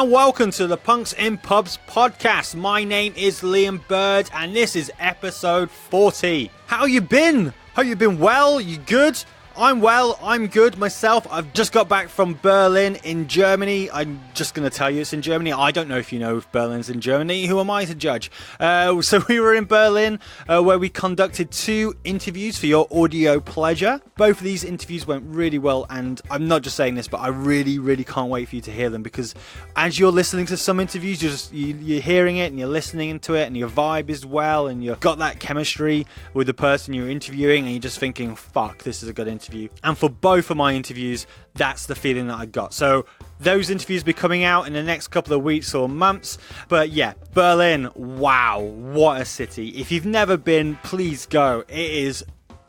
And welcome to the Punks in Pubs podcast. My name is Liam Bird and this is episode 40. How you been? Hope you've been well. You good? I'm well, I'm good myself. I've just got back from Berlin in Germany. I'm just going to tell you it's in Germany. I don't know if you know if Berlin's in Germany. Who am I to judge? So we were in Berlin where we conducted 2 interviews for your audio pleasure. Both of these interviews went really well, and I'm not just saying this, but I really can't wait for you to hear them, because as you're listening to some interviews, you're hearing it and you're listening to it and your vibe is well and you've got that chemistry with the person you're interviewing and you're just thinking, fuck, this is a good interview. And for both of my interviews, that's the feeling that I got. So those interviews will be coming out in the next couple of weeks or months. But yeah, Berlin, wow, what a city. If you've never been, please go. It is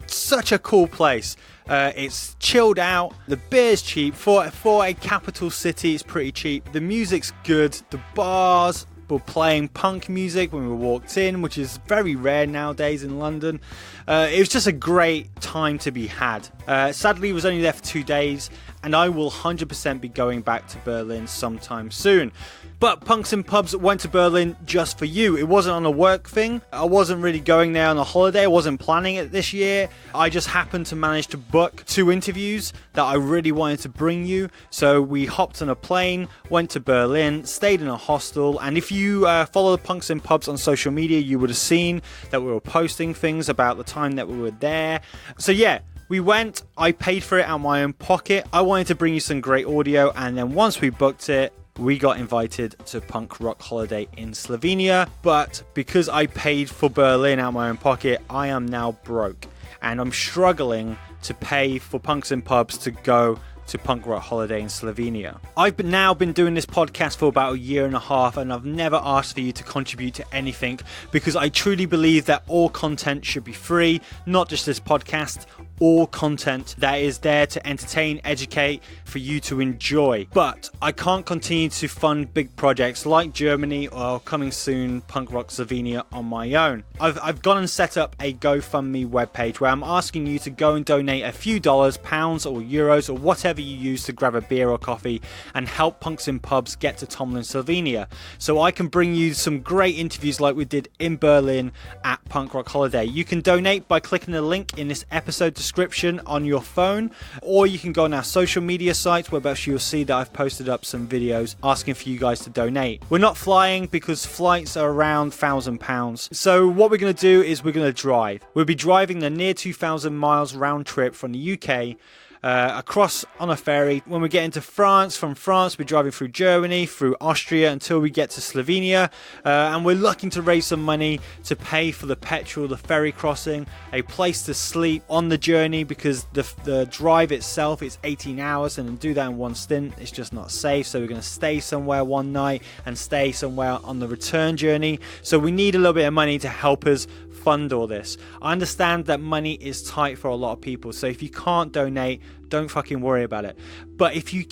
such a cool place. It's chilled out. The beer's cheap. For a capital city, it's pretty cheap. The music's good. The bars were playing punk music when we walked in, which is very rare nowadays in London. It was just a great time to be had. Sadly, I was only there for 2 days, and I will 100% be going back to Berlin sometime soon. But Punks in Pubs went to Berlin just for you. It wasn't on a work thing. I wasn't really going there on a holiday. I wasn't planning it this year. I just happened to manage to book 2 interviews that I really wanted to bring you. So we hopped on a plane, went to Berlin, stayed in a hostel. And if you follow the Punks in Pubs on social media, you would have seen that we were posting things about the time that we were there. So yeah, we went. I paid for it out of my own pocket. I wanted to bring you some great audio. And then once we booked it, we got invited to Punk Rock Holiday in Slovenia, but because I paid for Berlin out of my own pocket, I am now broke, and I'm struggling to pay for Punks in Pubs to go to Punk Rock Holiday in Slovenia. I've now been doing this podcast for about 1.5 years, and I've never asked for you to contribute to anything, because I truly believe that all content should be free, not just this podcast. All content that is there to entertain, educate, for you to enjoy. But I can't continue to fund big projects like Germany or coming soon Punk Rock Slovenia on my own. I've gone and set up a GoFundMe webpage where I'm asking you to go and donate a few dollars, pounds or euros or whatever you use to grab a beer or coffee and help Punks in Pubs get to Tomlin, Slovenia, so I can bring you some great interviews like we did in Berlin at Punk Rock Holiday. You can donate by clicking the link in this episode description on your phone, or you can go on our social media sites where you'll see that I've posted up some videos asking for you guys to donate. We're not flying because flights are around £1,000. So what we're going to do is we're going to drive. We'll be driving the near 2,000 miles round trip from the UK across on a ferry. When we get into France, from France we're driving through Germany, through Austria until we get to Slovenia, and we're looking to raise some money to pay for the petrol, the ferry crossing, a place to sleep on the journey, because the drive itself is 18 hours, and to do that in one stint it's just not safe. So we're going to stay somewhere one night and stay somewhere on the return journey. So we need a little bit of money to help us fund all this. I understand that money is tight for a lot of people, so if you can't donate, don't fucking worry about it. But if you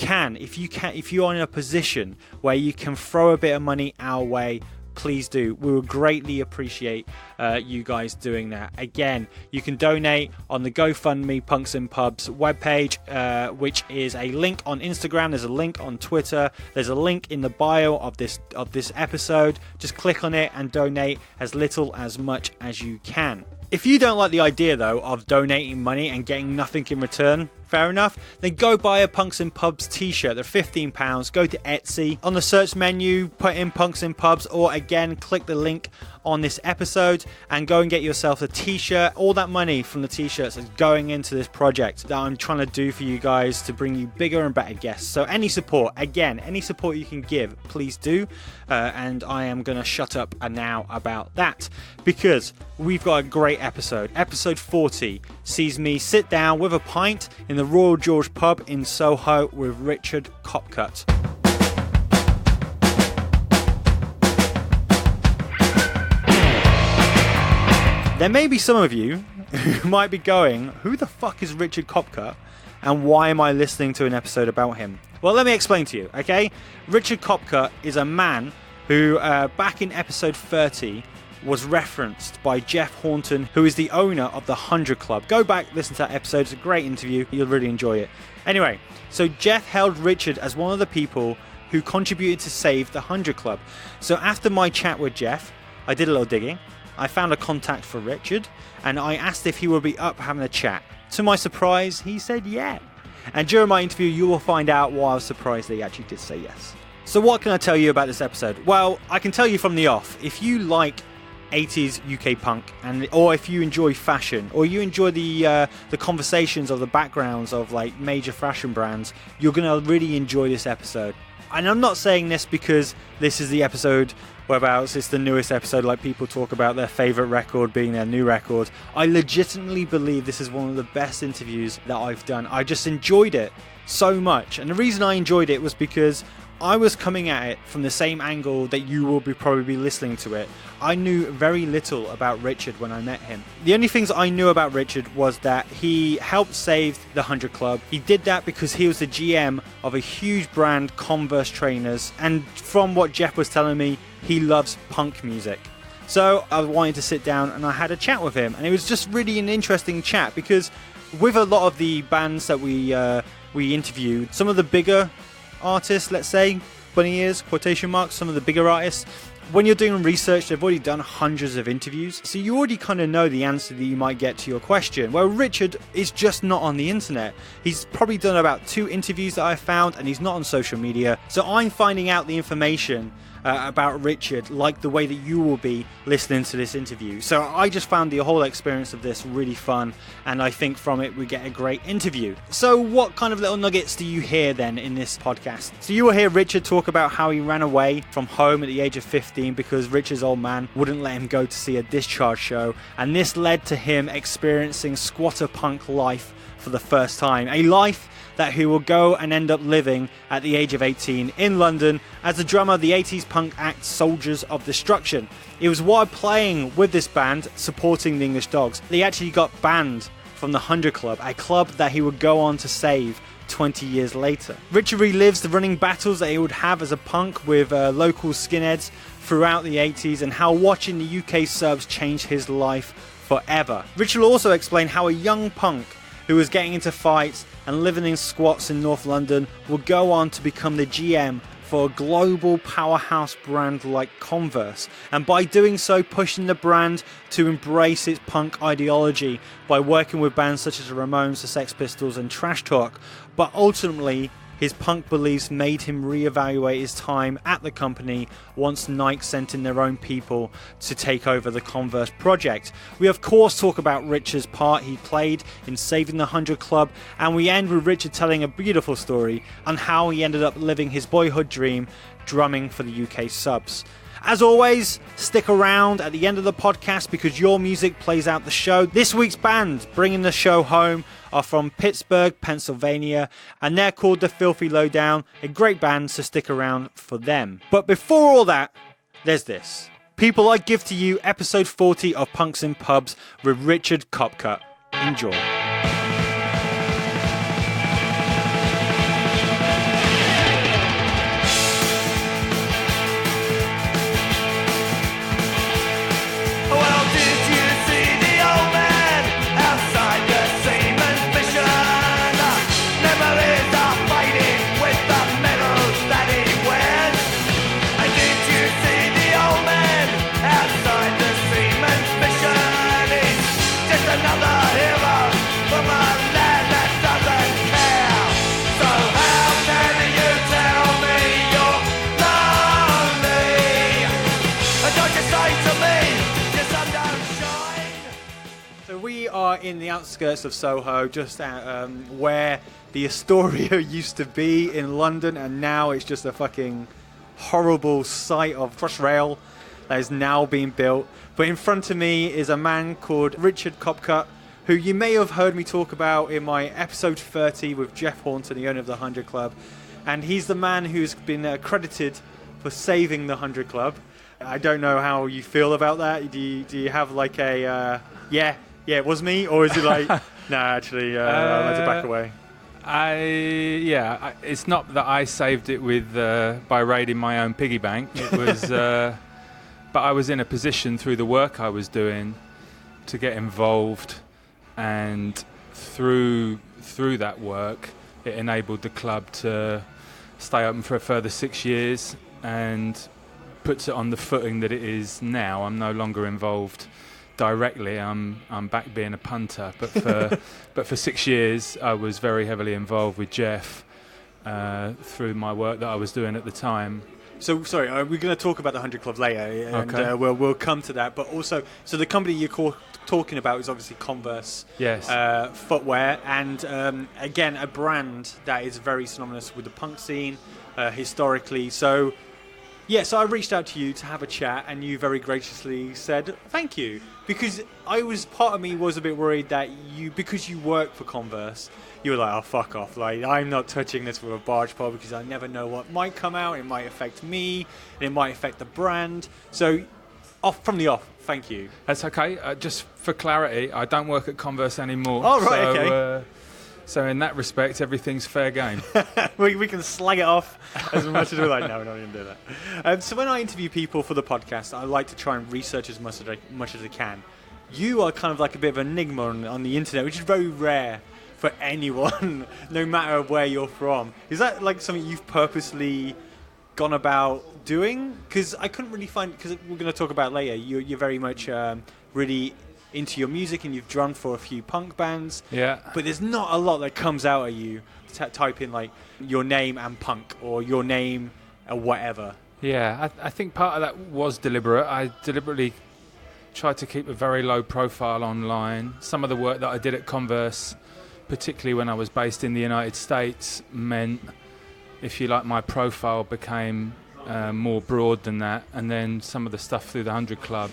are in a position where you can throw a bit of money our way, please do. We will greatly appreciate you guys doing that. Again, you can donate on the GoFundMe Punks in Pubs webpage, which is a link on Instagram. There's a link on Twitter. There's a link in the bio of this episode. Just click on it and donate as little as much as you can. If you don't like the idea, though, of donating money and getting nothing in return, fair enough, then go buy a Punks in Pubs t-shirt. They're £15. Go to Etsy. On the search menu, put in Punks in Pubs, or again, click the link on this episode and go and get yourself a t-shirt. All that money from the t-shirts is going into this project that I'm trying to do for you guys to bring you bigger and better guests. So any support you can give, please do. And I am going to shut up now about that because we've got a great episode. Episode 40 sees me sit down with a pint in the Royal George pub in Soho with Richard Kopcut. There may be some of you who might be going, who the fuck is Richard Kopcut and why am I listening to an episode about him? Well, let me explain to you, okay? Richard Kopcut is a man who, back in episode 30, was referenced by Jeff Horton, who is the owner of the 100 Club. Go back, listen to that episode. It's a great interview. You'll really enjoy it. Anyway, so Jeff held Richard as one of the people who contributed to save the 100 Club. So after my chat with Jeff, I did a little digging. I found a contact for Richard, and I asked if he would be up having a chat. To my surprise, he said yeah. And during my interview, you will find out why I was surprised that he actually did say yes. So what can I tell you about this episode? Well, I can tell you from the off, if you like 80s UK punk, or if you enjoy fashion, or you enjoy the conversations of the backgrounds of like major fashion brands, you're going to really enjoy this episode. And I'm not saying this because this is the episode whereabouts it's the newest episode, like people talk about their favourite record being their new record. I legitimately believe this is one of the best interviews that I've done. I just enjoyed it so much. And the reason I enjoyed it was because I was coming at it from the same angle that you will probably be listening to it. I knew very little about Richard when I met him. The only things I knew about Richard was that he helped save the 100 Club. He did that because he was the GM of a huge brand, Converse trainers, and from what Jeff was telling me, he loves punk music. So I wanted to sit down and I had a chat with him, and it was just really an interesting chat because with a lot of the bands that we interviewed, some of the bigger artists, let's say, bunny ears, quotation marks, some of the bigger artists, when you're doing research, they've already done hundreds of interviews, so you already kind of know the answer that you might get to your question. Well, Richard is just not on the internet. He's probably done about 2 interviews that I found, and he's not on social media, so I'm finding out the information about Richard like the way that you will be listening to this interview. So I just found the whole experience of this really fun, and I think from it we get a great interview. So what kind of little nuggets do you hear then in this podcast? So you will hear Richard talk about how he ran away from home at the age of 15 because Richard's old man wouldn't let him go to see a Discharge show, and this led to him experiencing squatter punk life for the first time, a life that he will go and end up living at the age of 18 in London as the drummer of the 80s punk act Soldiers of Destruction. It was while playing with this band, supporting the English Dogs, they actually got banned from the 100 Club, a club that he would go on to save 20 years later. Richard relives the running battles that he would have as a punk with local skinheads throughout the 80s and how watching the UK subs changed his life forever. Richard will also explain how a young punk who was getting into fights and living in squats in North London will go on to become the GM for a global powerhouse brand like Converse, and by doing so pushing the brand to embrace its punk ideology by working with bands such as the Ramones, the Sex Pistols and Trash Talk. But ultimately his punk beliefs made him reevaluate his time at the company once Nike sent in their own people to take over the Converse project. We of course talk about Richard's part he played in saving the 100 Club, and we end with Richard telling a beautiful story on how he ended up living his boyhood dream, drumming for the UK subs. As always, stick around at the end of the podcast because your music plays out the show. This week's band bringing the show home are from Pittsburgh, Pennsylvania, and they're called The Filthy Lowdown, a great band, so stick around for them. But before all that, there's this. People, I give to you episode 40 of Punks in Pubs with Richard Kopcut. Enjoy. Another hero are in the outskirts of Soho, just where the Astoria used to be in London, and now it's just a fucking horrible sight of Crossrail that is now being built. But in front of me is a man called Richard Kopcut, who you may have heard me talk about in my episode 30 with Jeff Horton, the owner of the 100 Club. And he's the man who's been credited for saving the 100 Club. I don't know how you feel about that. Do you have like a, yeah, it was me? Or is it like, nah, actually, I'd like to back away? It's not that I saved it with by raiding my own piggy bank. It was, but I was in a position through the work I was doing to get involved, and through that work, it enabled the club to stay open for a further 6 years and puts it on the footing that it is now. I'm no longer involved directly. I'm back being a punter, but for 6 years I was very heavily involved with Jeff through my work that I was doing at the time. So sorry, we're going to talk about the 100 Club later, and okay. We'll come to that. But also, so the company you're talking about is obviously Converse, yes, footwear, and again a brand that is very synonymous with the punk scene historically. So. Yeah, so I reached out to you to have a chat, and you very graciously said thank you, because part of me was a bit worried that because you work for Converse, you were like, oh fuck off, like I'm not touching this with a barge pole because I never know what might come out. It might affect me, and it might affect the brand. So, from the off, thank you. That's okay. Just for clarity, I don't work at Converse anymore. Oh right, okay. So in that respect, everything's fair game. we can slag it off as much as we like. No, we're not going to do that. So when I interview people for the podcast, I like to try and research as much as I can. You are kind of like a bit of an enigma on the internet, which is very rare for anyone, no matter where you're from. Is that like something you've purposely gone about doing? Because I couldn't really find, because we're going to talk about later, you're very much really into your music, and you've drummed for a few punk bands. Yeah. But there's not a lot that comes out at you. Type in like your name and punk, or your name and whatever. Yeah, I think part of that was deliberate. I deliberately tried to keep a very low profile online. Some of the work that I did at Converse, particularly when I was based in the United States, meant, if you like, my profile became more broad than that. And then some of the stuff through the 100 Club,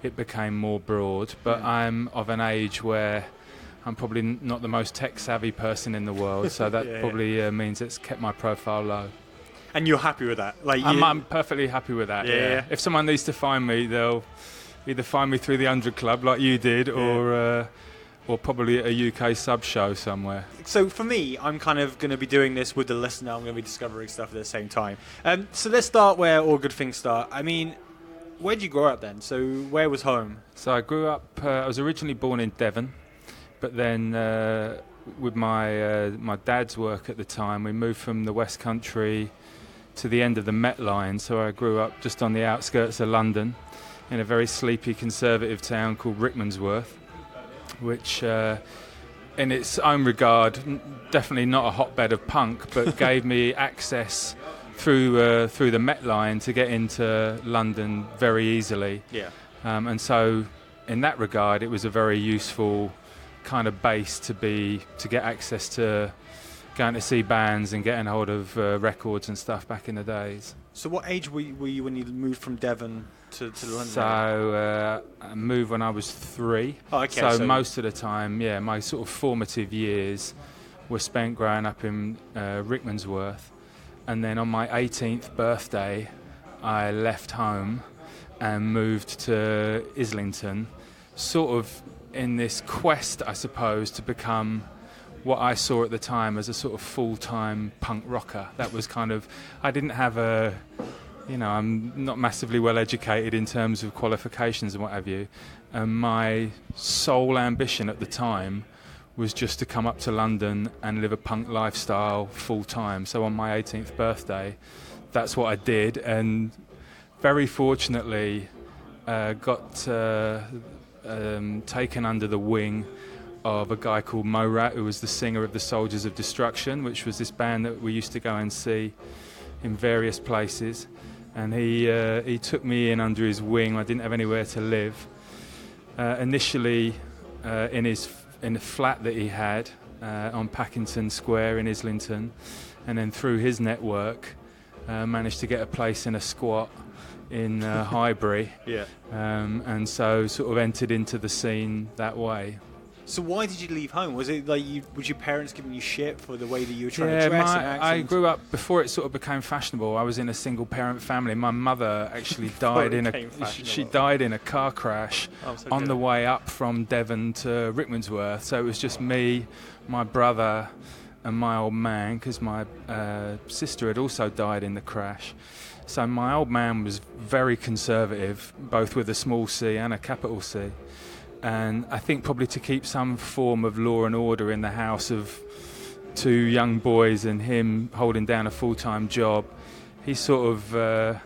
it became more broad. But I'm of an age where I'm probably not the most tech-savvy person in the world, so that probably means it's kept my profile low. And you're happy with that? Like I'm perfectly happy with that, yeah. If someone needs to find me, they'll either find me through the 100 Club, like you did, or probably at a UK sub-show somewhere. So for me, I'm kind of going to be doing this with the listener. I'm going to be discovering stuff at the same time. So let's start where all good things start. I mean, where did you grow up then? So where was home? So I grew up, I was originally born in Devon, but then with my dad's work at the time, we moved from the West Country to the end of the Met Line. So I grew up just on the outskirts of London in a very sleepy conservative town called Rickmansworth, which in its own regard, definitely not a hotbed of punk, but gave me access through the Met Line to get into London very easily. Yeah. And so in that regard, it was a very useful kind of base to get access to going to see bands and getting hold of records and stuff back in the days. So what age were you when you moved from Devon to London? So I moved when I was 3. Oh, okay. So most of the time, my sort of formative years were spent growing up in Rickmansworth. And then on my 18th birthday, I left home and moved to Islington, sort of in this quest, I suppose, to become what I saw at the time as a sort of full-time punk rocker. That was kind of, I didn't have I'm not massively well educated in terms of qualifications and what have you. And my sole ambition at the time was just to come up to London and live a punk lifestyle full-time. So on my 18th birthday, that's what I did, and very fortunately got taken under the wing of a guy called Morat, who was the singer of the Soldiers of Destruction, which was this band that we used to go and see in various places. And he took me in under his wing. I didn't have anywhere to live. Initially, in the flat that he had on Packington Square in Islington, and then through his network managed to get a place in a squat in Highbury. Yeah. And so sort of entered into the scene that way. So why did you leave home? Was it like was your parents giving you shit for the way that you were trying to dress and act? I grew up before it sort of became fashionable. I was in a single parent family. My mother actually died she died in a car crash on the way up from Devon to Rickmansworth. So it was just me, my brother, and my old man, because my sister had also died in the crash. So my old man was very conservative, both with a small c and a capital C. And I think probably to keep some form of law and order in the house of two young boys and him holding down a full-time job, he sort of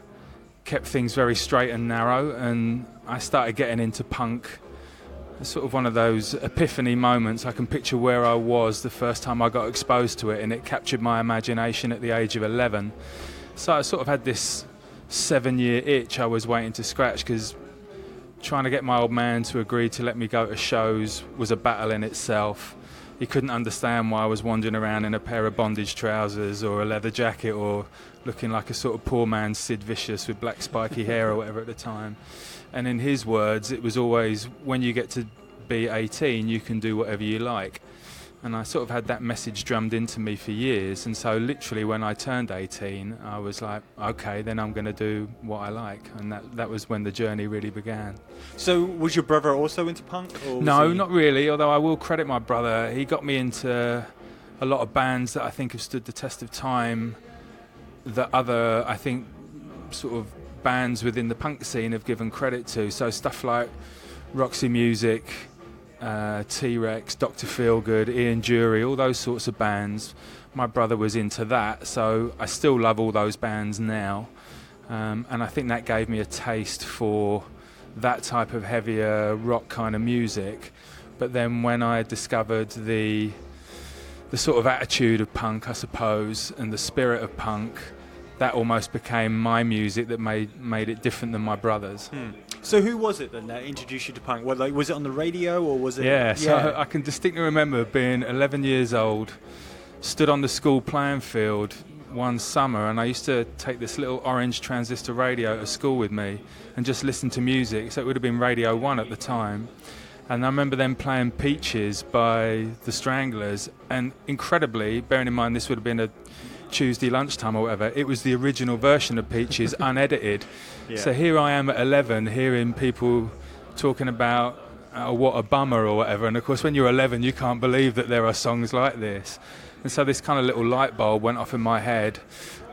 kept things very straight and narrow. And I started getting into punk. It's sort of one of those epiphany moments. I can picture where I was the first time I got exposed to it, and it captured my imagination at the age of 11. So I sort of had this 7-year itch I was waiting to scratch, because trying to get my old man to agree to let me go to shows was a battle in itself. He couldn't understand why I was wandering around in a pair of bondage trousers or a leather jacket or looking like a sort of poor man's Sid Vicious with black spiky hair or whatever at the time. And in his words, it was always, when you get to be 18, you can do whatever you like. And I sort of had that message drummed into me for years. And so literally when I turned 18, I was like, okay, then I'm going to do what I like. And that was when the journey really began. So was your brother also into punk? Or no, not really, although I will credit my brother. He got me into a lot of bands that I think have stood the test of time, that other, I think, sort of bands within the punk scene have given credit to. So stuff like Roxy Music, T-Rex, Dr. Feelgood, Ian Dury, all those sorts of bands. My brother was into that, so I still love all those bands now. And I think that gave me a taste for that type of heavier rock kind of music. But then when I discovered the sort of attitude of punk, I suppose, and the spirit of punk, that almost became my music that made it different than my brother's. So who was it then that introduced you to punk? Well, like, was it on the radio or was it... Yeah, so I can distinctly remember being 11 years old, stood on the school playing field one summer, and I used to take this little orange transistor radio to school with me and just listen to music. So it would have been Radio 1 at the time. And I remember them playing Peaches by the Stranglers, and incredibly, bearing in mind this would have been a Tuesday lunchtime or whatever, it was the original version of Peaches, unedited. Yeah. So here I am at 11 hearing people talking about what a bummer or whatever, and of course when you're 11 you can't believe that there are songs like this. And so this kind of little light bulb went off in my head,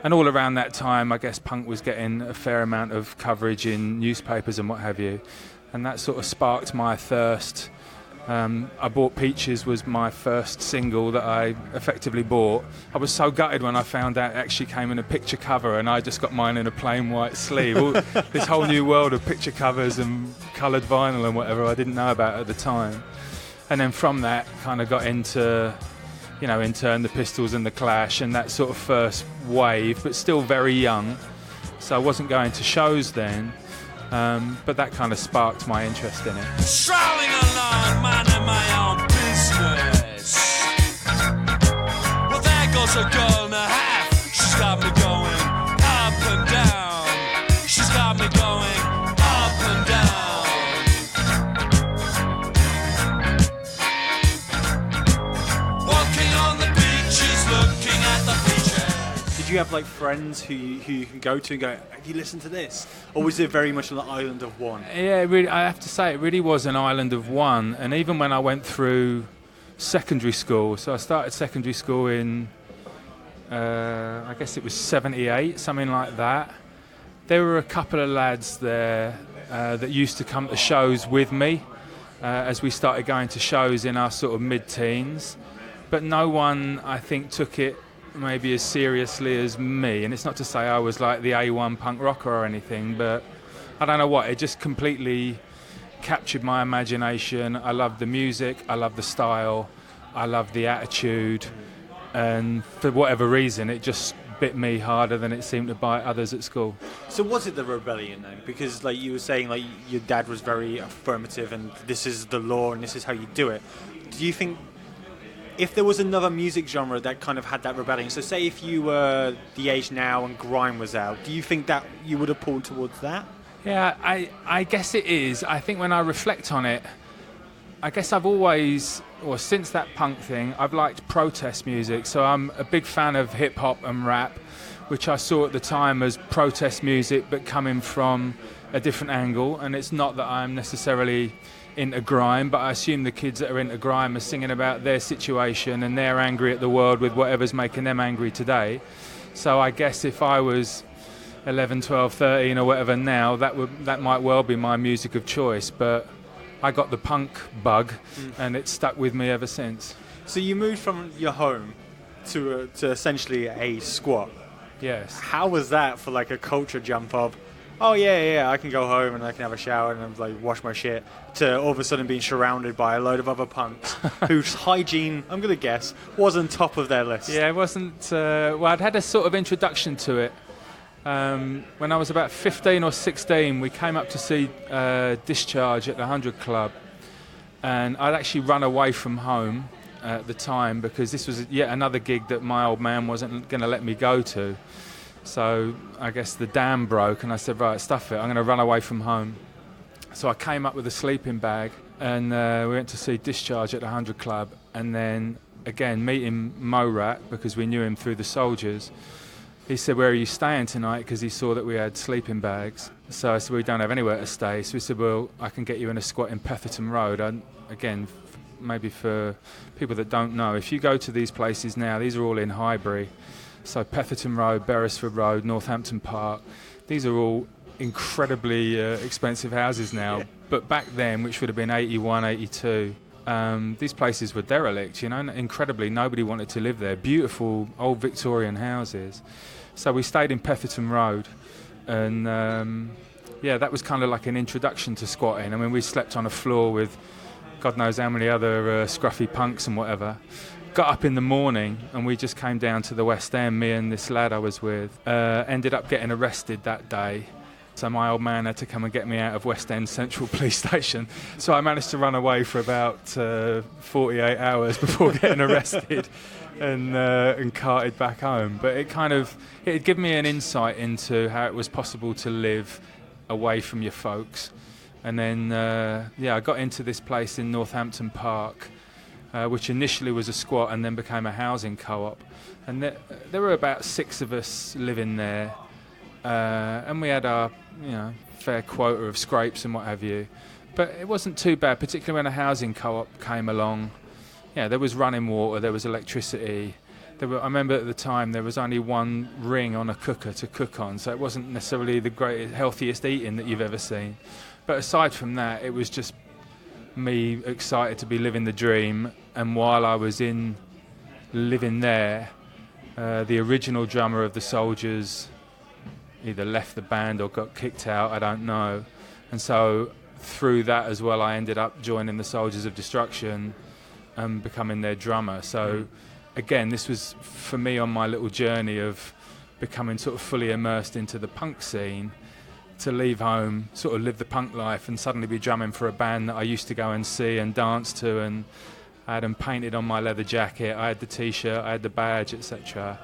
and all around that time I guess punk was getting a fair amount of coverage in newspapers and what have you, and that sort of sparked my thirst. I bought Peaches, was my first single that I effectively bought. I was so gutted when I found out it actually came in a picture cover, and I just got mine in a plain white sleeve. This whole new world of picture covers and coloured vinyl and whatever I didn't know about at the time. And then from that kind of got into, in turn, the Pistols and the Clash and that sort of first wave, but still very young. So I wasn't going to shows then. But that kind of sparked my interest in it. Strolling along, minding my own business. Well, there goes a girl and a half. She's got me going up and down. She's got me going up and down. Walking on the beaches, looking at the beaches. Did you have like friends who you can go to and go, have you listened to this? Or was it very much on the island of one? Yeah, really, I have to say it really was an island of one. And even when I went through secondary school, so I started secondary school in, I guess it was 78, something like that. There were a couple of lads there that used to come to shows with me as we started going to shows in our sort of mid-teens. But no one, I think, took it maybe as seriously as me, and it's not to say I was like the A1 punk rocker or anything, but I don't know what, it just completely captured my imagination. I loved the music, I loved the style, I loved the attitude, and for whatever reason it just bit me harder than it seemed to bite others at school. So was it the rebellion then? Because like you were saying, like your dad was very affirmative, and this is the law, and this is how you do it. Do you think if there was another music genre that kind of had that rebellion, so say if you were the age now and grime was out, do you think that you would have pulled towards that? Yeah, I guess it is. I think when I reflect on it, I guess I've always, or since that punk thing, I've liked protest music. So I'm a big fan of hip hop and rap, which I saw at the time as protest music, but coming from a different angle. And it's not that I'm necessarily into grime, but I assume the kids that are into grime are singing about their situation and they're angry at the world with whatever's making them angry today. So I guess if I was 11, 12, 13 or whatever now, that might well be my music of choice. But I got the punk bug, and it's stuck with me ever since. So you moved from your home to essentially a squat. Yes. How was that for like a culture jump of, oh yeah, I can go home and I can have a shower and like wash my shit, to all of a sudden being surrounded by a load of other punks whose hygiene, I'm going to guess, wasn't top of their list? Yeah, it wasn't. Well, I'd had a sort of introduction to it. When I was about 15 or 16, we came up to see Discharge at the 100 Club, and I'd actually run away from home at the time because this was yet another gig that my old man wasn't going to let me go to. So I guess the dam broke, and I said, right, stuff it, I'm going to run away from home. So I came up with a sleeping bag, and we went to see Discharge at the 100 Club, and then again meeting Morat because we knew him through the Soldiers. He said, where are you staying tonight? Because he saw that we had sleeping bags. So I said, we don't have anywhere to stay. So he said, well, I can get you in a squat in Petherton Road. And again, maybe for people that don't know, if you go to these places now, these are all in Highbury. So Petherton Road, Beresford Road, Northampton Park, these are all incredibly expensive houses now. Yeah. But back then, which would have been 81, 82, these places were derelict, you know, incredibly, nobody wanted to live there. Beautiful old Victorian houses. So we stayed in Petherton Road, and that was kind of like an introduction to squatting. I mean, we slept on a floor with God knows how many other scruffy punks and whatever. Got up in the morning and we just came down to the West End, me and this lad I was with. Ended up getting arrested that day. So my old man had to come and get me out of West End Central Police Station. So I managed to run away for about 48 hours before getting arrested and carted back home. But it had given me an insight into how it was possible to live away from your folks. And then, I got into this place in Northampton Park, which initially was a squat and then became a housing co-op. And there were about 6 of us living there. And we had our, fair quota of scrapes and what have you. But it wasn't too bad, particularly when a housing co-op came along. Yeah, there was running water, there was electricity. I remember at the time there was only one ring on a cooker to cook on, so it wasn't necessarily the greatest, healthiest eating that you've ever seen. But aside from that, it was just me excited to be living the dream. And while I was living there, the original drummer of the Soldiers either left the band or got kicked out, I don't know. And so through that as well, I ended up joining the Soldiers of Destruction and becoming their drummer. So again, this was for me on my little journey of becoming sort of fully immersed into the punk scene, to leave home, sort of live the punk life and suddenly be drumming for a band that I used to go and see and dance to, and I had them painted on my leather jacket, I had the t-shirt, I had the badge, etc.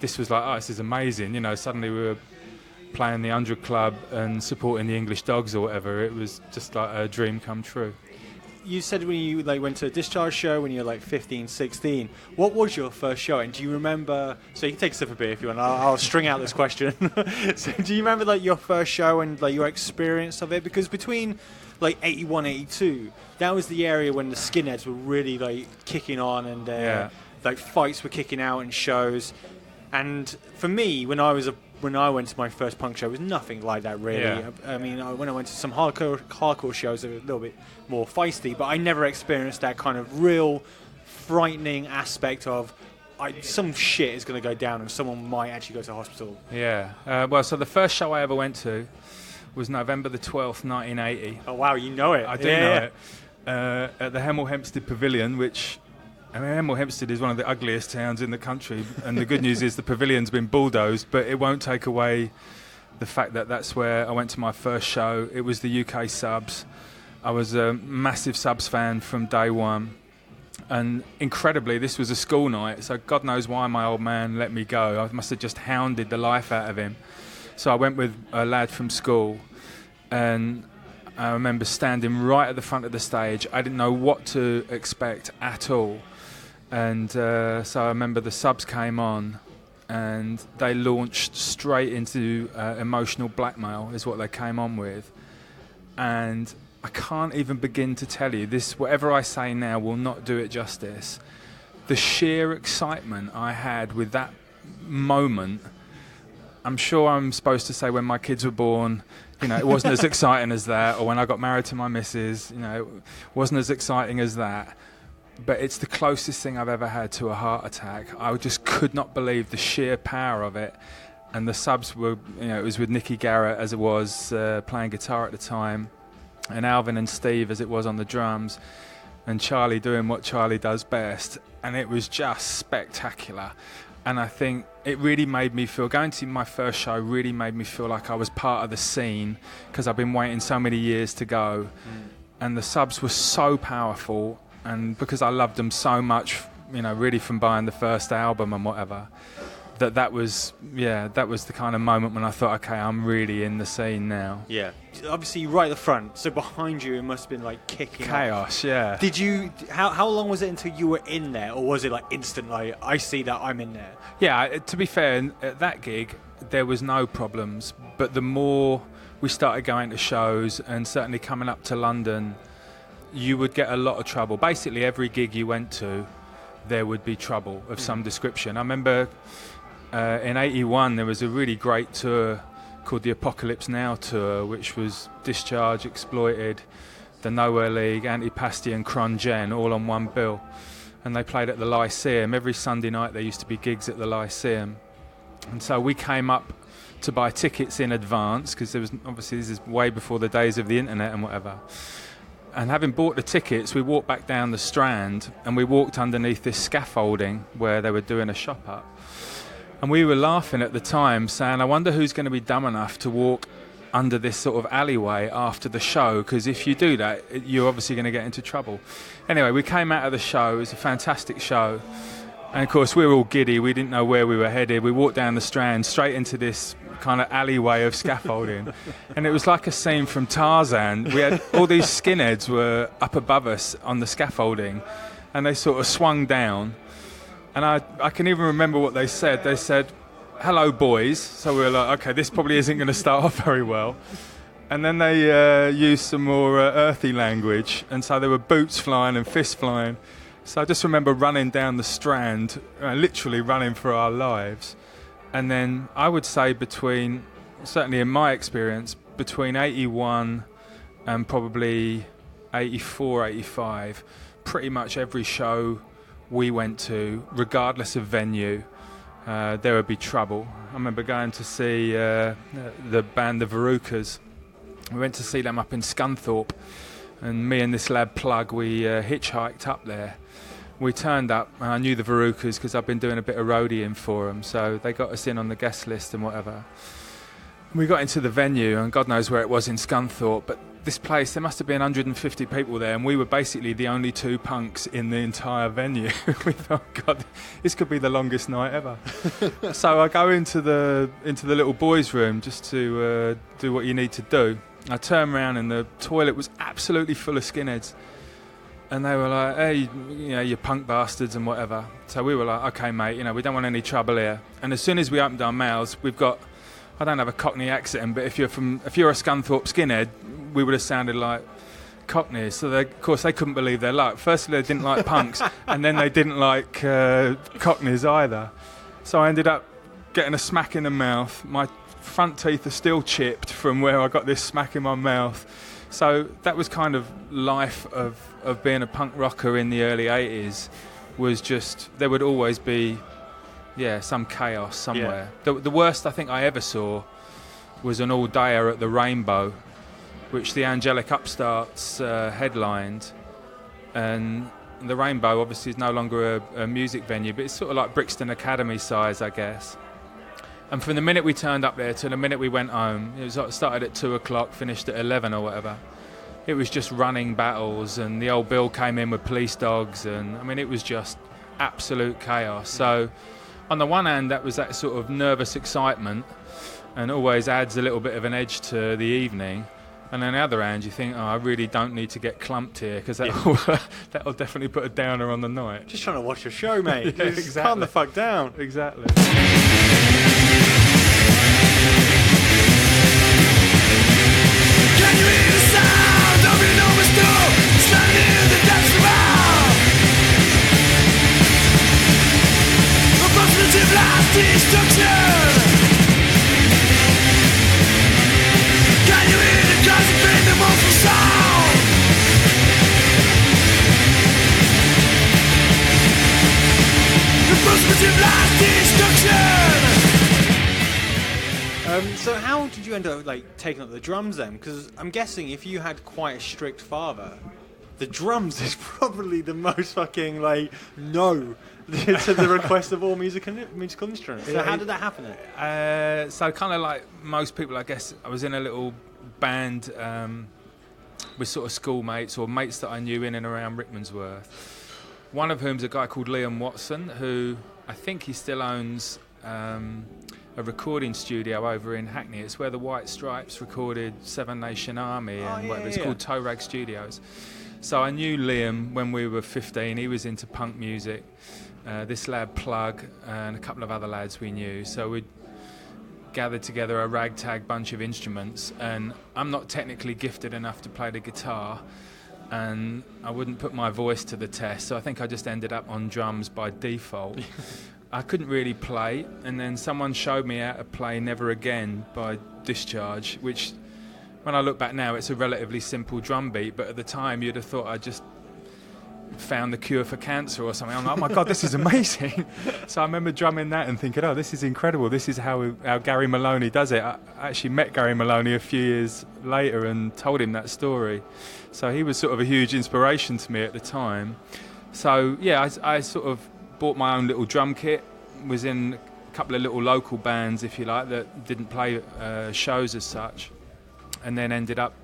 This was like, oh, this is amazing, suddenly we were playing the 100 Club and supporting the English Dogs or whatever. It was just like a dream come true. You said when you went to a Discharge show when you were 15, 16. What was your first show? And do you remember? So you can take a sip of beer if you want. I'll string out this question. So do you remember your first show and your experience of it? Because between 81, 82, that was the area when the skinheads were really kicking on and fights were kicking out in shows. And for me, when I went to my first punk show, it was nothing like that, really. Yeah. I mean, when I went to some hardcore shows, they were a little bit more feisty, but I never experienced that kind of real frightening aspect of some shit is going to go down and someone might actually go to hospital. Yeah. So the first show I ever went to was November the 12th, 1980. Oh, wow, you know it. I do know it. At the Hemel Hempstead Pavilion, which I mean, Hemel Hempstead is one of the ugliest towns in the country, and the good news is the pavilion's been bulldozed, but it won't take away the fact that that's where I went to my first show. It was the UK Subs. I was a massive Subs fan from day one, and incredibly, this was a school night, so God knows why my old man let me go. I must have just hounded the life out of him. So I went with a lad from school, and I remember standing right at the front of the stage. I didn't know what to expect at all. And so I remember the Subs came on and they launched straight into emotional blackmail is what they came on with. And I can't even begin to tell you this, whatever I say now will not do it justice. The sheer excitement I had with that moment, I'm sure I'm supposed to say when my kids were born, you know, it wasn't as exciting as that, or when I got married to my missus, you know, it wasn't as exciting as that. But it's the closest thing I've ever had to a heart attack. I just could not believe the sheer power of it. And the Subs were, you know, it was with Nicky Garrett as it was playing guitar at the time, and Alvin and Steve as it was on the drums, and Charlie doing what Charlie does best. And it was just spectacular. And I think it really made me feel, going to my first show really made me feel like I was part of the scene, because I've been waiting so many years to go. And the Subs were so powerful. And because I loved them so much, you know, really from buying the first album and whatever, that was the kind of moment when I thought, okay, I'm really in the scene now. Yeah. Obviously, you're right at the front, so behind you it must have been like kicking chaos. Yeah. Did you? How long was it until you were in there, or was it like instant? Like, I see that, I'm in there. Yeah. To be fair, at that gig there was no problems, but the more we started going to shows, and certainly coming up to London, you would get a lot of trouble. Basically, every gig you went to, there would be trouble of some description. I remember in '81 there was a really great tour called the Apocalypse Now tour, which was Discharge, Exploited, the Nowhere League, Antipasti and Cron Gen all on one bill. And they played at the Lyceum. Every Sunday night there used to be gigs at the Lyceum. And so we came up to buy tickets in advance, because there was, obviously this is way before the days of the internet and whatever. And having bought the tickets, we walked back down the Strand, and we walked underneath this scaffolding where they were doing a shop up. And we were laughing at the time, saying, I wonder who's going to be dumb enough to walk under this sort of alleyway after the show, because if you do that, you're obviously going to get into trouble. Anyway, we came out of the show. It was a fantastic show. And of course, we were all giddy. We didn't know where we were headed. We walked down the Strand straight into this kind of alleyway of scaffolding. And it was like a scene from Tarzan. We had all these skinheads were up above us on the scaffolding, and they sort of swung down. And I can even remember what they said. They said, "Hello, boys." So we were like, okay, this probably isn't going to start off very well. And then they used some more earthy language. And so there were boots flying and fists flying. So I just remember running down the Strand, literally running for our lives. And then I would say certainly in my experience, between 81 and probably 84, 85, pretty much every show we went to, regardless of venue, there would be trouble. I remember going to see the band The Verucas. We went to see them up in Scunthorpe, and me and this lad Plug, we hitchhiked up there. We turned up, and I knew the Verucas because I've been doing a bit of roadieing for them, so they got us in on the guest list and whatever. We got into the venue, and God knows where it was in Scunthorpe, but this place, there must have been 150 people there, and we were basically the only two punks in the entire venue. We thought, God, this could be the longest night ever. So I go into the little boys' room just to do what you need to do. I turn around, and the toilet was absolutely full of skinheads. And they were like, hey, you know, you punk bastards and whatever. So we were like, okay, mate, you know, we don't want any trouble here. And as soon as we opened our mouths, we've got, I don't have a Cockney accent, but if you're a Scunthorpe skinhead, we would have sounded like Cockneys. So of course they couldn't believe their luck. Firstly, they didn't like punks, and then they didn't like Cockneys either. So I ended up getting a smack in the mouth. My front teeth are still chipped from where I got this smack in my mouth. So that was kind of life of being a punk rocker in the early 80s, was just, there would always be, some chaos somewhere. Yeah. The worst I think I ever saw was an all-dayer at the Rainbow, which the Angelic Upstarts headlined. And the Rainbow obviously is no longer a music venue, but it's sort of like Brixton Academy size, I guess. And from the minute we turned up there to the minute we went home, it was started at 2 o'clock, finished at 11 or whatever. It was just running battles, and the old Bill came in with police dogs, and I mean, it was just absolute chaos. So on the one hand, that was that sort of nervous excitement, and always adds a little bit of an edge to the evening. And on the other hand, you think, I really don't need to get clumped here, because that'll definitely put a downer on the night. Just trying to watch a show, mate. Yeah, exactly. Calm the fuck down. Exactly. Can you hear the sound of enormous door slamming in the depths of hell? A positive last destruction. Can you hear the cries of pain, the mournful sound? A positive last destruction. So how did you end up taking up the drums then? Because I'm guessing if you had quite a strict father, the drums is probably the most fucking no to the request of all musical instruments. So how did that happen? So kind of like most people, I guess, I was in a little band with sort of schoolmates or mates that I knew in and around Rickmansworth. One of whom's a guy called Liam Watson, who I think he still owns a recording studio over in Hackney. It's where the White Stripes recorded Seven Nation Army and whatever. It's called Toe Rag Studios. So I knew Liam when we were 15. He was into punk music. This lad Plug and a couple of other lads we knew. So we gathered together a ragtag bunch of instruments, and I'm not technically gifted enough to play the guitar, and I wouldn't put my voice to the test, so I think I just ended up on drums by default. I couldn't really play, and then someone showed me how to play Never Again by Discharge, which when I look back now it's a relatively simple drum beat, but at the time you'd have thought I just found the cure for cancer or something. I'm like, oh my god, this is amazing. So I remember drumming that and thinking, oh, this is incredible, this is how Gary Maloney does it. I actually met Gary Maloney a few years later and told him that story, so he was sort of a huge inspiration to me at the time. So yeah, I sort of bought my own little drum kit, was in a couple of little local bands, if you like, that didn't play shows as such, and then ended up,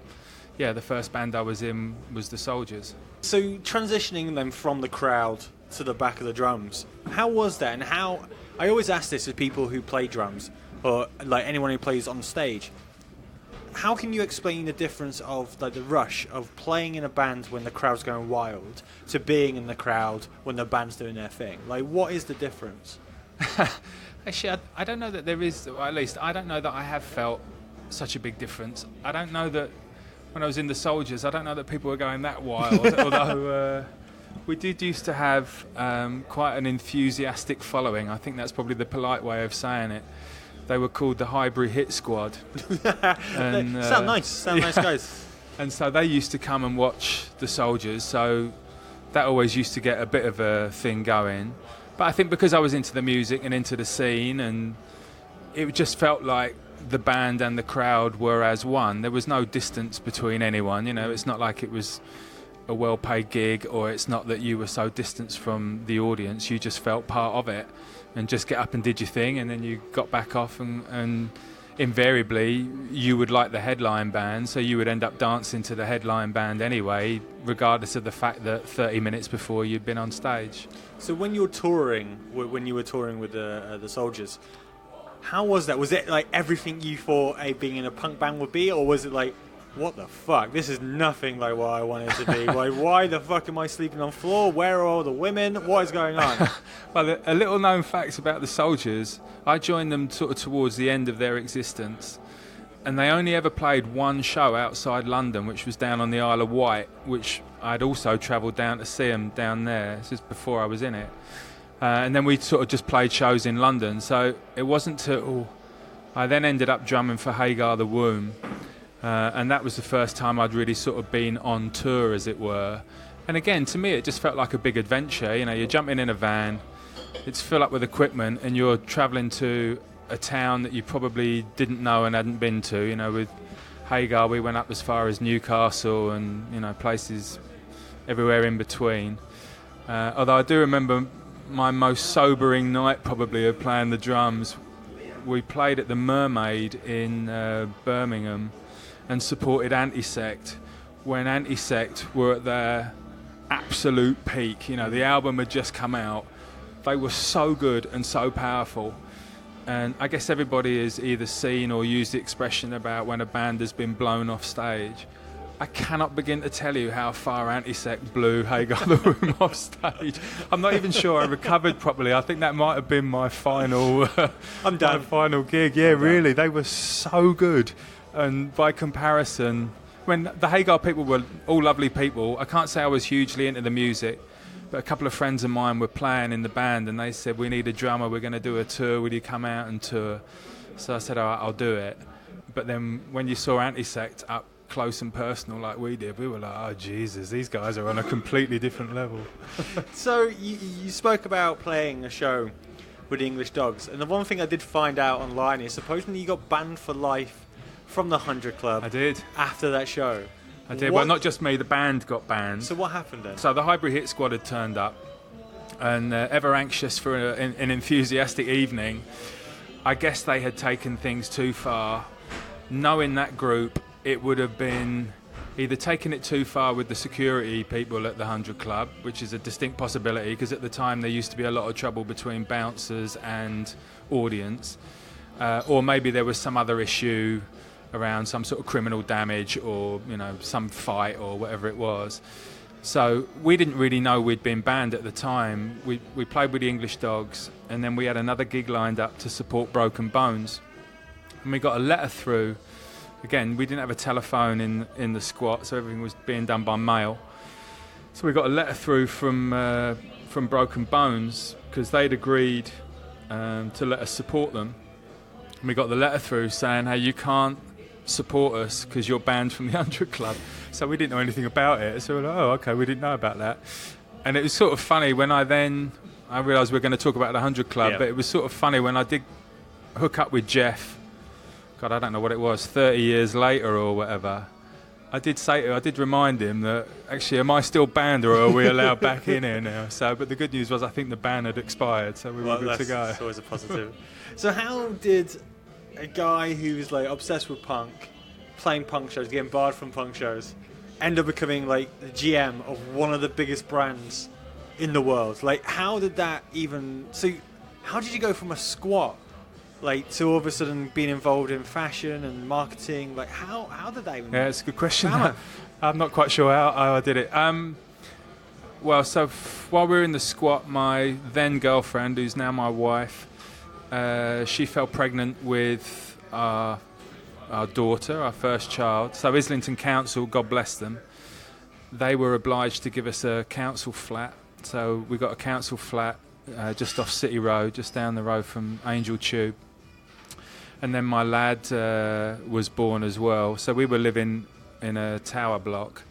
the first band I was in was the Soldiers. So transitioning them from the crowd to the back of the drums, how was that? And how, I always ask this of people who play drums, or anyone who plays on stage, how can you explain the difference of the rush of playing in a band when the crowd's going wild to being in the crowd when the band's doing their thing? What is the difference? Actually, I don't know that there is, or at least I don't know that I have felt such a big difference. I don't know that when I was in the Soldiers, I don't know that people were going that wild, although we did used to have quite an enthusiastic following. I think that's probably the polite way of saying it. They were called the Highbury Hit Squad. And, sound nice guys. And so they used to come and watch the Soldiers, so that always used to get a bit of a thing going. But I think because I was into the music and into the scene, and it just felt like the band and the crowd were as one. There was no distance between anyone, it's not like it was a well-paid gig, or it's not that you were so distanced from the audience. You just felt part of it and just get up and did your thing, and then you got back off, and invariably you would like the headline band, so you would end up dancing to the headline band anyway, regardless of the fact that 30 minutes before you'd been on stage. So when you were touring with the Soldiers, how was that? Was it everything you thought being in a punk band would be, or was it what the fuck? This is nothing like what I wanted to be. Why the fuck am I sleeping on floor? Where are all the women? What is going on? Well, a little known fact about the Soldiers, I joined them sort of towards the end of their existence, and they only ever played one show outside London, which was down on the Isle of Wight, which I'd also travelled down to see them down there. This is before I was in it. And then we sort of just played shows in London. So it wasn't till I then ended up drumming for Hagar the Womb. And that was the first time I'd really sort of been on tour, as it were. And again, to me, it just felt like a big adventure. You're jumping in a van, it's filled up with equipment, and you're travelling to a town that you probably didn't know and hadn't been to. With Hagar, we went up as far as Newcastle and, places everywhere in between. Although I do remember my most sobering night probably of playing the drums. We played at the Mermaid in Birmingham and supported Antisect when Antisect were at their absolute peak. You know, the album had just come out. They were so good and so powerful. And I guess everybody has either seen or used the expression about when a band has been blown off stage. I cannot begin to tell you how far Antisect blew Hagar the Room off stage. I'm not even sure I recovered properly. I think that might have been my final I'm done. my final gig. Yeah, really. They were so good. And by comparison, when the Hagar people were all lovely people, I can't say I was hugely into the music, but a couple of friends of mine were playing in the band and they said, we need a drummer, we're going to do a tour, will you come out and tour? So I said, all right, I'll do it. But then when you saw Antisect up close and personal like we did, we were like, oh Jesus, these guys are on a completely different level. So you spoke about playing a show with the English Dogs, and the one thing I did find out online is supposedly you got banned for life from the 100 Club. I did. After that show. I did. Well, not just me, the band got banned. So what happened then? So the Highbury Hit Squad had turned up, and ever anxious for an enthusiastic evening, I guess they had taken things too far. Knowing that group, it would have been either taking it too far with the security people at the 100 Club, which is a distinct possibility, because at the time there used to be a lot of trouble between bouncers and audience, or maybe there was some other issue around some sort of criminal damage or, you know, some fight or whatever it was. So we didn't really know we'd been banned at the time. We played with the English Dogs, and then we had another gig lined up to support Broken Bones. And we got a letter through. Again, we didn't have a telephone in the squat, so everything was being done by mail. So we got a letter through from Broken Bones, because they'd agreed to let us support them. And we got the letter through saying, hey, you can't support us because you're banned from the 100 Club. So we didn't know anything about it. So we were like, oh, okay, we didn't know about that. And it was sort of funny when I realised we were going to talk about the 100 Club, but it was sort of funny when I did hook up with Jeff. God, I don't know what it was, 30 years later or whatever. I did remind him that, actually, am I still banned or are we allowed back in here now? So, but the good news was I think the ban had expired, so we were good to go. That's always a positive. So how did a guy who's like obsessed with punk, playing punk shows, getting barred from punk shows, end up becoming like the GM of one of the biggest brands in the world? Like, how did that even... So how did you go from a squat like to all of a sudden being involved in fashion and marketing? Like, how did that even... Yeah, it's a good question. I'm not quite sure how I did it. Well, so while we were in the squat, my then girlfriend, who's now my wife, she fell pregnant with our daughter, our first child. So Islington Council, God bless them, they were obliged to give us a council flat. So we got a council flat just off City Road, just down the road from Angel Tube. And then my lad was born as well. So we were living in a tower block.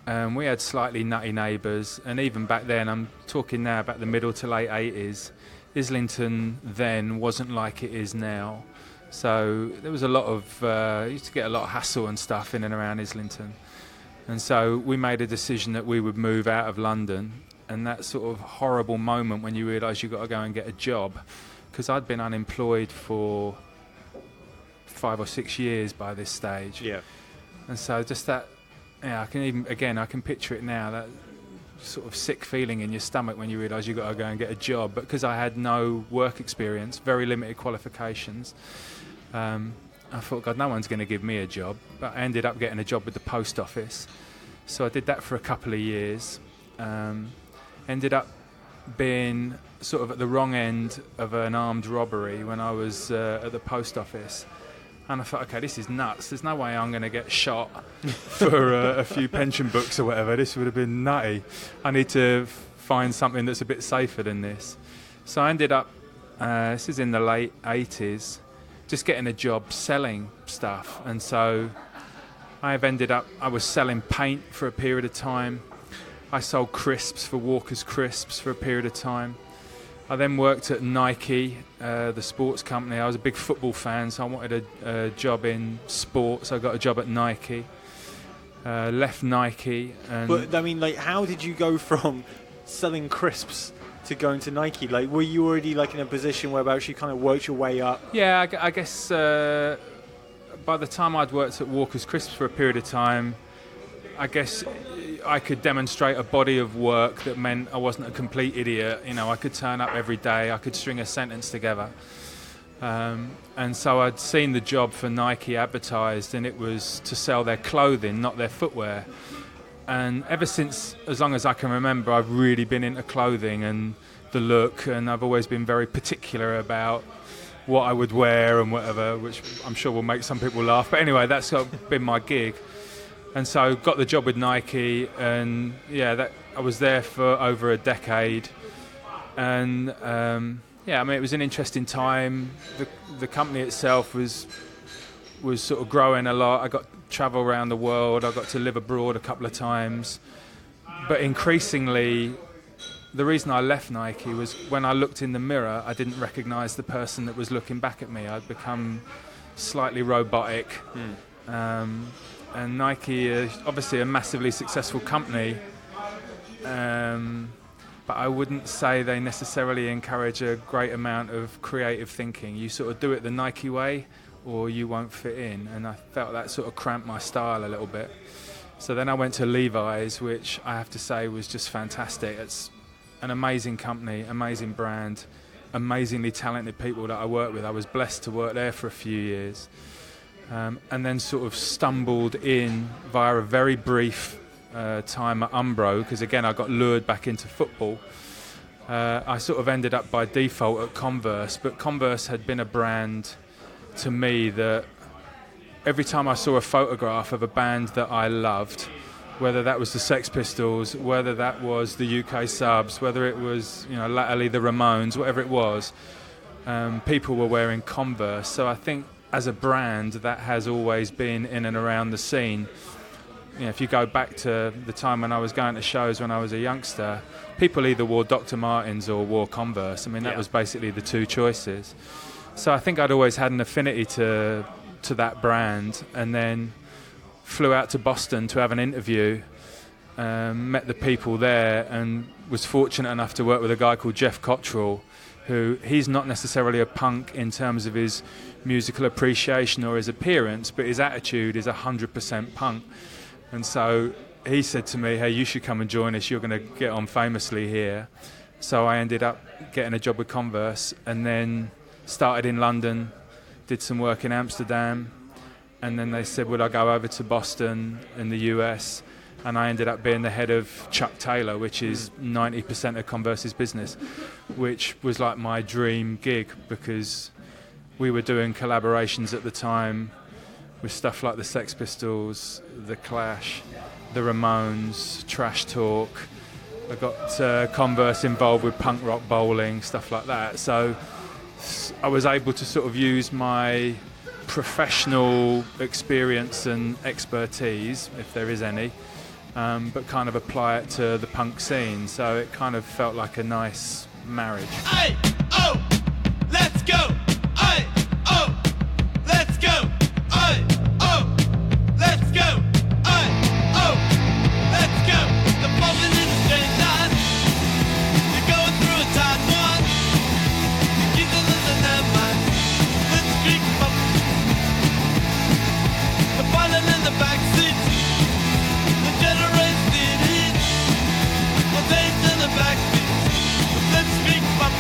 We had slightly nutty neighbours. And even back then, I'm talking now about the middle to late 80s, Islington then wasn't like it is now. So there was a lot of, used to get a lot of hassle and stuff in and around Islington. And so we made a decision that we would move out of London. And that sort of horrible moment when you realise you've got to go and get a job, because I'd been unemployed for 5 or 6 years by this stage. Yeah. And so just that, I can picture it now, that sort of sick feeling in your stomach when you realise you've got to go and get a job. But because I had no work experience, very limited qualifications, I thought, God, no one's going to give me a job. But I ended up getting a job with the post office. So I did that for a couple of years. Ended up being sort of at the wrong end of an armed robbery when I was at the post office. And I thought, okay, this is nuts. There's no way I'm going to get shot for a few pension books or whatever. This would have been nutty. I need to find something that's a bit safer than this. So I ended up, this is in the late 80s, just getting a job selling stuff. And so I was selling paint for a period of time. I sold crisps for Walker's Crisps for a period of time. I then worked at Nike, the sports company. I was a big football fan, so I wanted a job in sports. I got a job at Nike. Left Nike. And but I mean, like, how did you go from selling crisps to going to Nike? Like, were you already like in a position whereabouts you kind of worked your way up? Yeah, I guess by the time I'd worked at Walker's Crisps for a period of time, I guess I could demonstrate a body of work that meant I wasn't a complete idiot. You know, I could turn up every day, I could string a sentence together. And so I'd seen the job for Nike advertised, and it was to sell their clothing, not their footwear. And ever since, as long as I can remember, I've really been into clothing and the look, and I've always been very particular about what I would wear and whatever, which I'm sure will make some people laugh. But anyway, that's sort of been my gig. And so got the job with Nike, and I was there for over a decade. And I mean, it was an interesting time. The company itself was sort of growing a lot. I got to travel around the world. I got to live abroad a couple of times. But increasingly, the reason I left Nike was when I looked in the mirror, I didn't recognise the person that was looking back at me. I'd become slightly robotic. And Nike is obviously a massively successful company. But I wouldn't say they necessarily encourage a great amount of creative thinking. You sort of do it the Nike way, or you won't fit in. And I felt that sort of cramped my style a little bit. So then I went to Levi's, which I have to say was just fantastic. It's an amazing company, amazing brand, amazingly talented people that I work with. I was blessed to work there for a few years. And then sort of stumbled in via a very brief time at Umbro, because again I got lured back into football. I sort of ended up by default at Converse, but Converse had been a brand to me that every time I saw a photograph of a band that I loved, whether that was the Sex Pistols, whether that was the UK Subs, whether it was, latterly the Ramones, whatever it was, people were wearing Converse. So I think as a brand that has always been in and around the scene. If you go back to the time when I was going to shows when I was a youngster, people either wore Dr. Martens or wore Converse. I mean, that was basically the two choices. So I think I'd always had an affinity to that brand, and then flew out to Boston to have an interview, met the people there, and was fortunate enough to work with a guy called Jeff Cottrell, who he's not necessarily a punk in terms of his musical appreciation or his appearance, but his attitude is 100% punk. And so he said to me, hey, you should come and join us, you're going to get on famously here. So I ended up getting a job with Converse, and then started in London, did some work in Amsterdam, and then they said, would I go over to Boston in the US? And I ended up being the head of Chuck Taylor, which is 90% of Converse's business, which was like my dream gig, because we were doing collaborations at the time with stuff like the Sex Pistols, the Clash, the Ramones, Trash Talk. I got Converse involved with punk rock bowling, stuff like that. So I was able to sort of use my professional experience and expertise, if there is any, but kind of apply it to the punk scene. So it kind of felt like a nice marriage. Aye, oh, let's go. Aye, oh, let's go. Aye, oh, let's go. Aye, oh, let's go. The bumping in the straight line. You're going through a tight one. You keep the living that mind. Let's creep up. The falling in the back seat. The generated heat. The taste in the back seat. Let's creep up.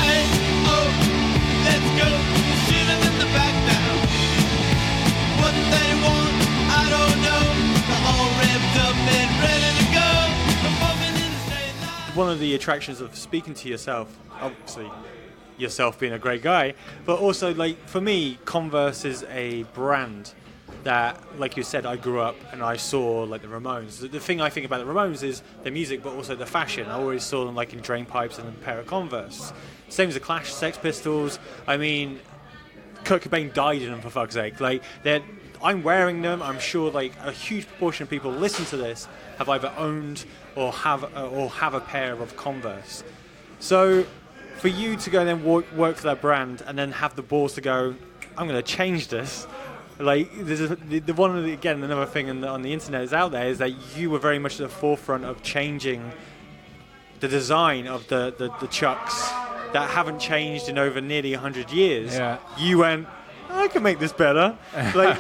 Aye, oh, let's go. Shoot 'em in the back now. What they want, I don't know. They're all revved up and ready to go. I'm bumping in the straight line. One of the attractions of speaking to yourself, obviously yourself being a great guy, but also, like, for me, Converse is a brand that, like you said, I grew up and I saw, like, the Ramones. The thing I think about the Ramones is their music, but also the fashion. I always saw them, like, in drain pipes and a pair of Converse. Same as the Clash, Sex Pistols. I mean, Kurt Cobain died in them, for fuck's sake. Like, I'm wearing them. I'm sure, like, a huge proportion of people listen to this have either owned or have a pair of Converse. So for you to go and then work for that brand and then have the balls to go, I'm going to change this. Like, there's the one again. Another thing on the internet is out there is that you were very much at the forefront of changing the design of the Chucks that haven't changed in over nearly 100 years. Yeah. You went, I can make this better. Like,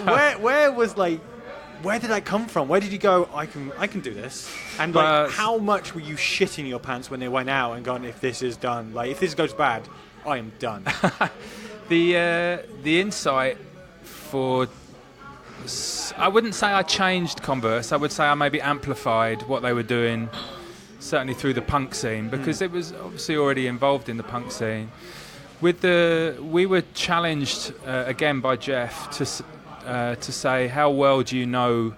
where did that come from? Where did you go, I can do this? And like, how much were you shitting your pants when they went out and gone, if this is done, like if this goes bad, I am done. The insight for, I wouldn't say I changed Converse. I would say I maybe amplified what they were doing, certainly through the punk scene, because it was obviously already involved in the punk scene. We were challenged again by Jeff to say, how well do you know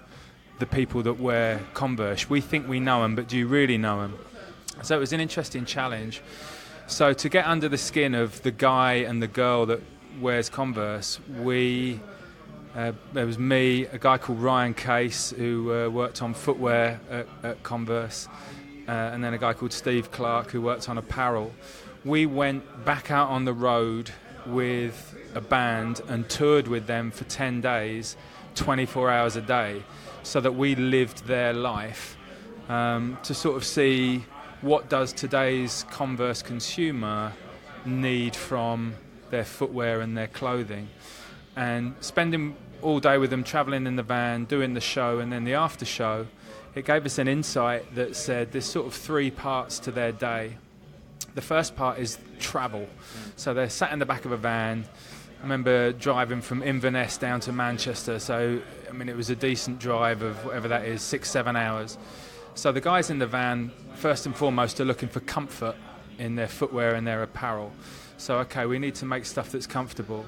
the people that wear Converse? We think we know them, but do you really know them? So it was an interesting challenge. So to get under the skin of the guy and the girl that wears Converse, there was me, a guy called Ryan Case who worked on footwear at Converse, and then a guy called Steve Clark who worked on apparel. We went back out on the road with a band and toured with them for 10 days, 24 hours a day, so that we lived their life, to sort of see what does today's Converse consumer need from their footwear and their clothing. And spending all day with them, travelling in the van, doing the show and then the after show, it gave us an insight that said there's sort of 3 parts to their day. The first part is travel. So they're sat in the back of a van. I remember driving from Inverness down to Manchester, so I mean it was a decent drive of whatever that is, 6-7 hours. So the guys in the van, first and foremost, are looking for comfort in their footwear and their apparel. So okay, we need to make stuff that's comfortable.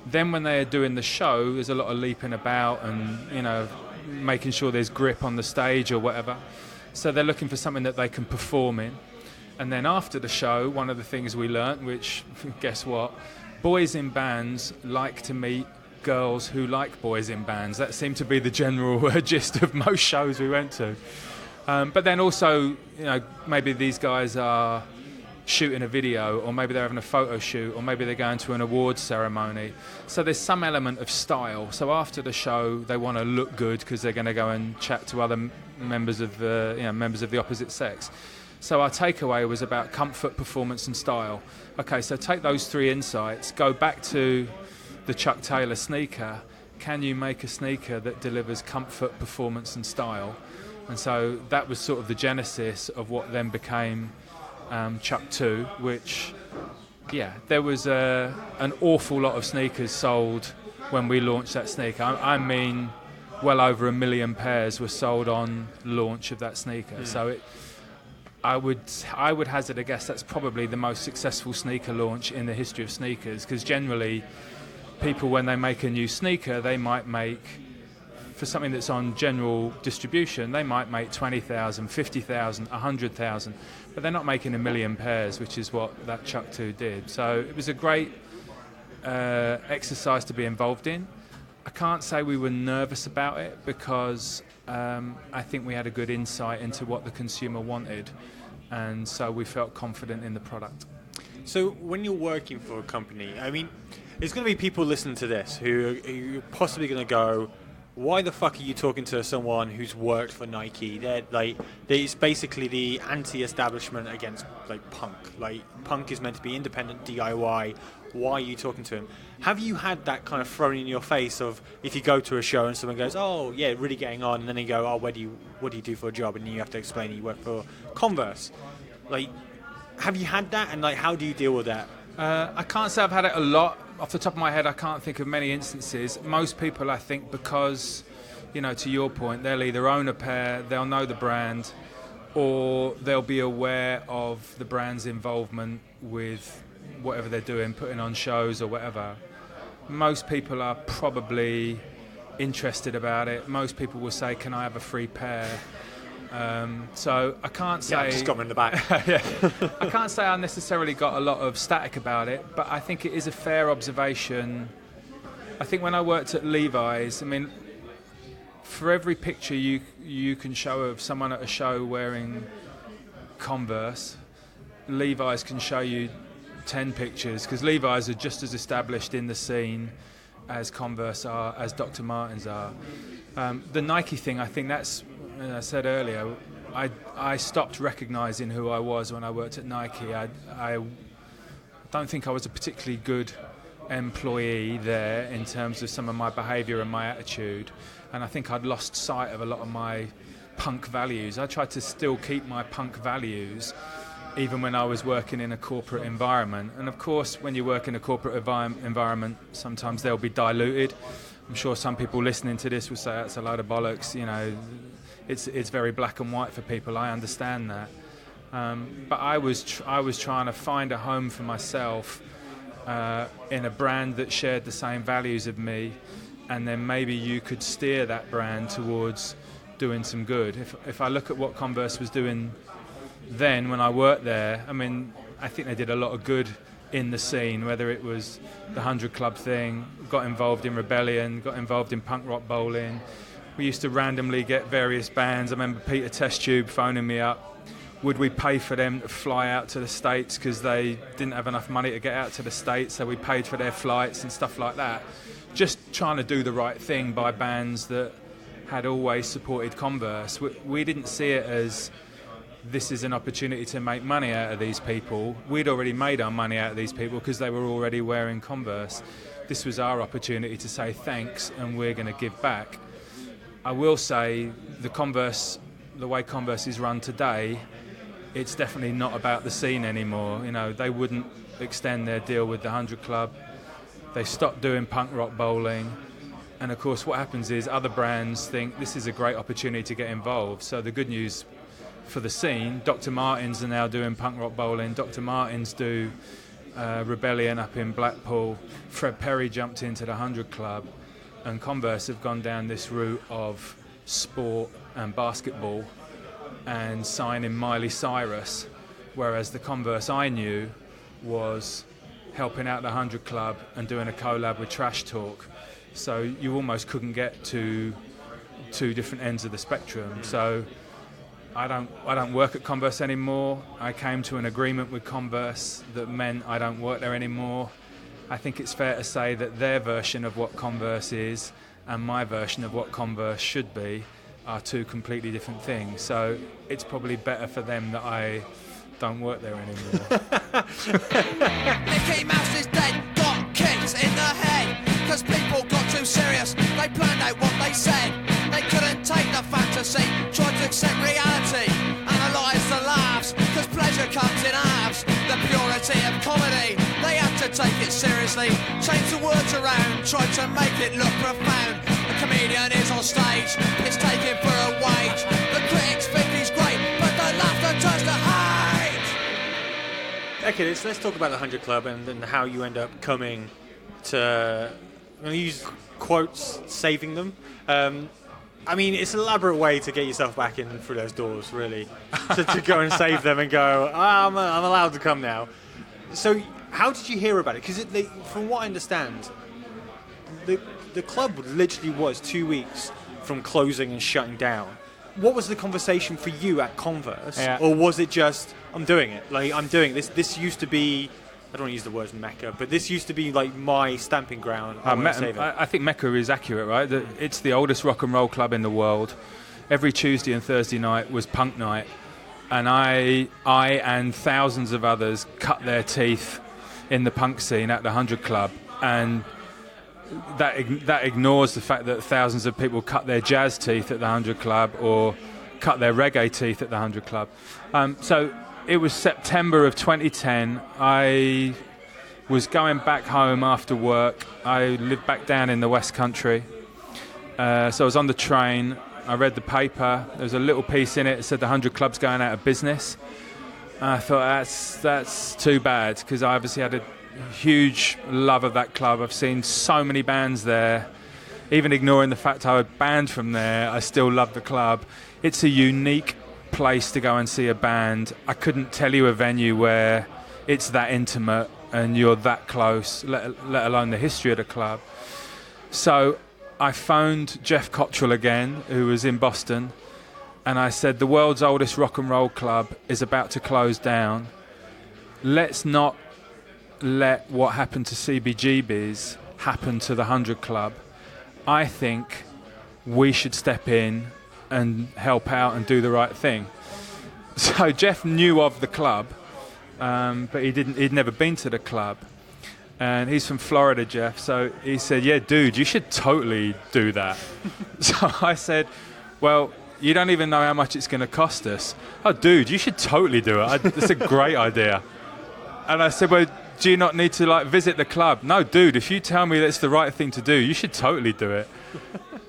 Then when they're doing the show, there's a lot of leaping about and making sure there's grip on the stage or whatever. So they're looking for something that they can perform in. And then after the show, one of the things we learnt, which, guess what, boys in bands like to meet girls who like boys in bands. That seemed to be the general gist of most shows we went to. But then also, maybe these guys are shooting a video, or maybe they're having a photo shoot, or maybe they're going to an awards ceremony. So there's some element of style. So after the show, they want to look good because they're going to go and chat to other members of the opposite sex. So our takeaway was about comfort, performance and style. Okay, so take those 3 insights, go back to the Chuck Taylor sneaker. Can you make a sneaker that delivers comfort, performance and style? And so that was sort of the genesis of what then became Chuck 2, which, there was an awful lot of sneakers sold when we launched that sneaker. I mean, well over 1 million pairs were sold on launch of that sneaker. So I would hazard a guess that's probably the most successful sneaker launch in the history of sneakers, because generally people, when they make a new sneaker, they might make, for something that's on general distribution, they might make 20,000, 50,000, 100,000, but they're not making 1 million pairs, which is what that Chuck 2 did. So it was a great exercise to be involved in. I can't say we were nervous about it, because I think we had a good insight into what the consumer wanted, and so we felt confident in the product. So when you're working for a company, I mean, there's going to be people listening to this who are possibly going to go, why the fuck are you talking to someone who's worked for Nike? It's basically the anti-establishment against punk. Punk is meant to be independent DIY. Why are you talking to him? Have you had that kind of thrown in your face of, if you go to a show and someone goes, oh yeah, really getting on, and then you go, oh, what do you do for a job? And you have to explain you work for Converse. Have you had that, and how do you deal with that? I can't say I've had it a lot. Off the top of my head, I can't think of many instances. Most people, I think, because, to your point, they'll either own a pair, they'll know the brand, or they'll be aware of the brand's involvement with whatever they're doing, putting on shows or whatever. Most people are probably interested about it. Most people will say, can I have a free pair? So I can't say... Yeah, I've just got them in the back. I can't say I necessarily got a lot of static about it, but I think it is a fair observation. I think when I worked at Levi's, I mean, for every picture you can show of someone at a show wearing Converse, Levi's can show you 10 pictures, because Levi's are just as established in the scene as Converse are, as Dr. Martens are. The Nike thing, I think that's, as I said earlier, I stopped recognising who I was when I worked at Nike. I don't think I was a particularly good employee there in terms of some of my behaviour and my attitude, and I think I'd lost sight of a lot of my punk values. I tried to still keep my punk values even when I was working in a corporate environment, and of course when you work in a corporate environment sometimes they'll be diluted. I'm sure some people listening to this will say that's a load of bollocks, you know, it's very black and white for people. I understand that, but I was trying to find a home for myself in a brand that shared the same values of me, and then maybe you could steer that brand towards doing some good. If I look at what Converse was doing then when I worked there, I mean, I think they did a lot of good in the scene, whether it was the 100 Club thing, got involved in Rebellion, got involved in punk rock bowling. We used to randomly get various bands. I remember Peter Test-Tube phoning me up. Would we pay for them to fly out to the States because they didn't have enough money to get out to the States, so we paid for their flights and stuff like that. Just trying to do the right thing by bands that had always supported Converse. We didn't see it as this is an opportunity to make money out of these people. We'd already made our money out of these people because they were already wearing Converse. This was our opportunity to say thanks, and we're going to give back. I will say the way Converse is run today, it's definitely not about the scene anymore. You know, they wouldn't extend their deal with the 100 Club. They stopped doing punk rock bowling. And of course what happens is other brands think this is a great opportunity to get involved. So the good news for the scene, Dr. Martens are now doing punk rock bowling. Dr. Martens do Rebellion up in Blackpool. Fred Perry jumped into the 100 Club, and Converse have gone down this route of sport and basketball and signing Miley Cyrus, whereas the Converse I knew was helping out the 100 Club and doing a collab with Trash Talk. So you almost couldn't get to two different ends of the spectrum. So I don't work at Converse anymore. I came to an agreement with Converse that meant I don't work there anymore. I think it's fair to say that their version of what Converse is and my version of what Converse should be are two completely different things. So it's probably better for them that I don't work there anymore. Mickey Mouse is dead, got kicked in the head, cause people got too serious, they planned out what they said. They couldn't take the fantasy, tried to accept reality, analyse the laughs, cause pleasure comes in halves. The purity of comedy, they had to take it seriously, change the words around, tried to make it look profound. A comedian is on stage, it's taken for a wage. The critics think he's great, but the laughter turns to hate. Okay, let's talk about the 100 Club and how you end up coming to, I'm going to use quotes, saving them. I mean, it's an elaborate way to get yourself back in through those doors, really, to go and save them and go, I'm allowed to come now. So how did you hear about it? Because from what I understand, the club literally was 2 weeks from closing and shutting down. What was the conversation for you at Converse? Yeah. Or was it just, I'm doing it? Like, I'm doing this. This used to be, I don't want to use the word Mecca, but this used to be like my stamping ground. I think Mecca is accurate, right? It's the oldest rock and roll club in the world. Every Tuesday and Thursday night was punk night, and I and thousands of others cut their teeth in the punk scene at the 100 Club, and that ignores the fact that thousands of people cut their jazz teeth at the 100 Club or cut their reggae teeth at the 100 Club. So it was September of 2010. I was going back home after work. I lived back down in the West Country. So I was on the train. I read the paper. There was a little piece in it that said the 100 Club's going out of business. And I thought, that's too bad, because I obviously had a huge love of that club. I've seen so many bands there. Even ignoring the fact I was banned from there, I still love the club. It's a unique place to go and see a band. I couldn't tell you a venue where it's that intimate and you're that close, let alone the history of the club. So I phoned Jeff Cottrell again, who was in Boston, and I said, the world's oldest rock and roll club is about to close down. Let's not let what happened to CBGB's happened to the 100 Club, I think we should step in and help out and do the right thing. So Jeff knew of the club, but he'd never been to the club. And he's from Florida, Jeff, so he said, yeah, dude, you should totally do that. So I said, well, you don't even know how much it's going to cost us. Oh, dude, you should totally do it. It's a great idea. And I said, well, do you not need to visit the club? No, dude, if you tell me that's the right thing to do, you should totally do it.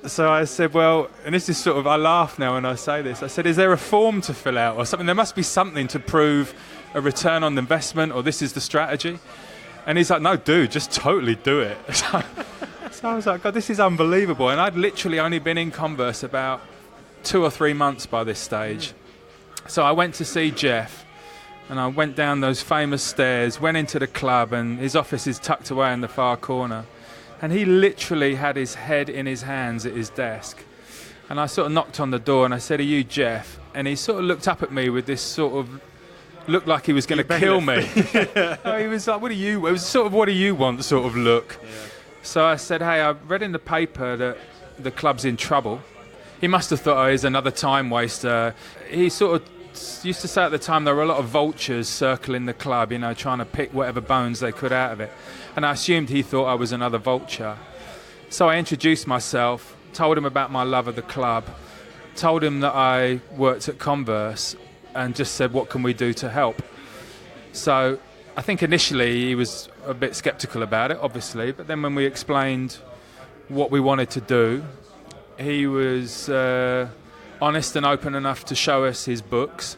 So I said, well, and this is sort of, I laugh now when I say this. I said, is there a form to fill out or something? There must be something to prove a return on investment, or this is the strategy. And he's like, no, dude, just totally do it. So I was like, God, this is unbelievable. And I'd literally only been in Converse about 2 or 3 months by this stage. So I went to see Jeff, and I went down those famous stairs, went into the club, and his office is tucked away in the far corner. And he literally had his head in his hands at his desk. And I sort of knocked on the door and I said, are you Jeff? And he sort of looked up at me with this sort of, looked like he was going to kill me. Oh, he was like, what do you want sort of look. Yeah. So I said, hey, I read in the paper that the club's in trouble. He must have thought, oh, he's another time waster. He sort of used to say at the time there were a lot of vultures circling the club, trying to pick whatever bones they could out of it. And I assumed he thought I was another vulture. So I introduced myself, told him about my love of the club, told him that I worked at Converse, and just said, what can we do to help? So I think initially he was a bit sceptical about it, obviously, but then when we explained what we wanted to do, he was honest and open enough to show us his books,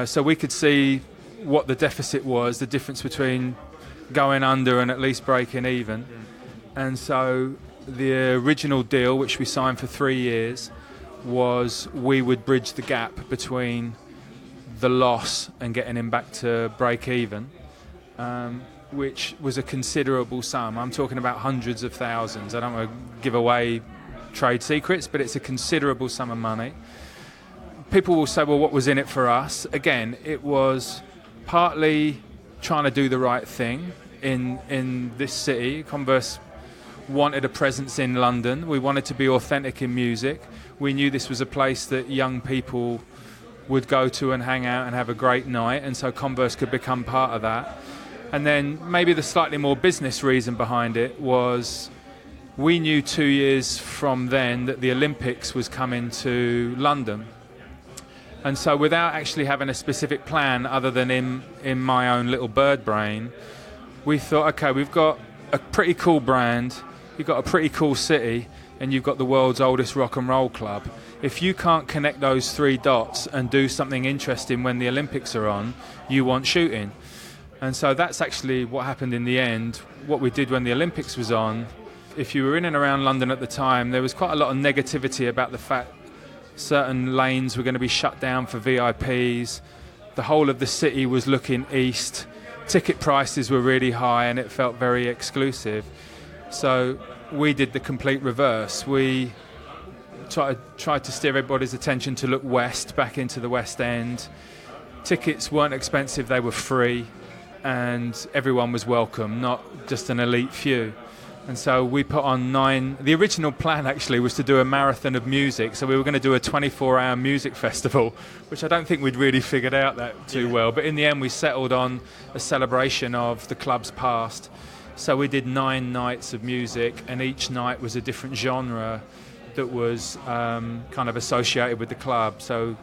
so we could see what the deficit was, the difference between going under and at least breaking even. And so the original deal, which we signed for 3 years, was we would bridge the gap between the loss and getting him back to break even, which was a considerable sum. I'm talking about hundreds of thousands. I don't want to give away trade secrets, but it's a considerable sum of money. People will say, well, what was in it for us? Again, it was partly trying to do the right thing in this city. Converse wanted a presence in London. We wanted to be authentic in music. We knew this was a place that young people would go to and hang out and have a great night, and so Converse could become part of that. And then maybe the slightly more business reason behind it was we knew 2 years from then that the Olympics was coming to London. And so without actually having a specific plan other than in my own little bird brain, we thought, okay, we've got a pretty cool brand, you've got a pretty cool city, and you've got the world's oldest rock and roll club. If you can't connect those 3 dots and do something interesting when the Olympics are on, you want shooting. And so that's actually what happened in the end. What we did when the Olympics was on, if you were in and around London at the time, there was quite a lot of negativity about the fact certain lanes were going to be shut down for VIPs. The whole of the city was looking east. Ticket prices were really high and it felt very exclusive. So we did the complete reverse. We tried to steer everybody's attention to look west, back into the West End. Tickets weren't expensive, they were free, and everyone was welcome, not just an elite few. And so we put on 9... The original plan actually was to do a marathon of music, so we were going to do a 24-hour music festival, which I don't think we'd really figured out that too well. But in the end we settled on a celebration of the club's past. So we did 9 nights of music, and each night was a different genre that was kind of associated with the club. So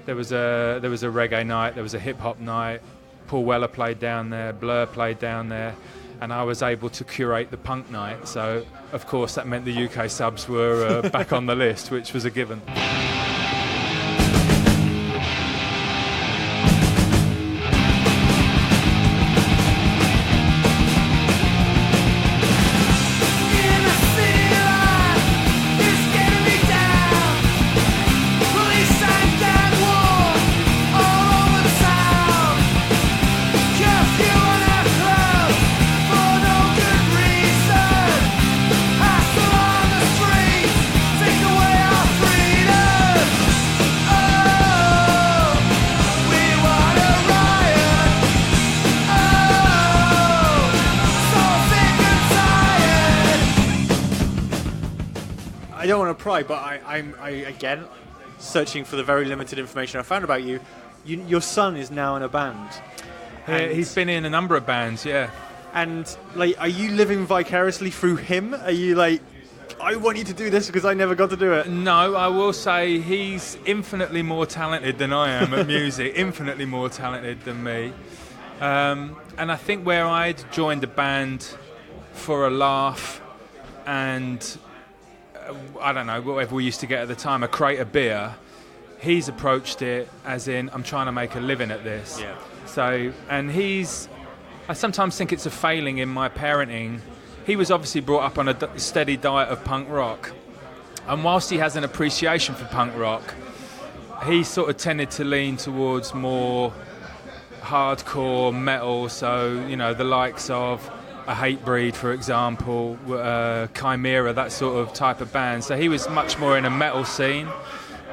there was a reggae night, there was a hip-hop night, Paul Weller played down there, Blur played down there, and I was able to curate the punk night. So, of course, that meant the UK subs were back on the list, which was a given. Take away our freedom. I don't want to pry, but I'm again searching for the very limited information I found about you. Your son is now in a band. He's been in a number of bands, yeah. And like, are you living vicariously through him? Are you like, I want you to do this because I never got to do it? No, I will say he's infinitely more talented than I am at music, infinitely more talented than me. And I think where I'd joined a band for a laugh and, I don't know, whatever we used to get at the time, a crate of beer, he's approached it as in, I'm trying to make a living at this. Yeah. So, and I sometimes think it's a failing in my parenting. He was obviously brought up on a steady diet of punk rock. And whilst he has an appreciation for punk rock, he sort of tended to lean towards more hardcore metal. So, you know, the likes of a Hatebreed, for example, Chimera, that sort of type of band. So he was much more in a metal scene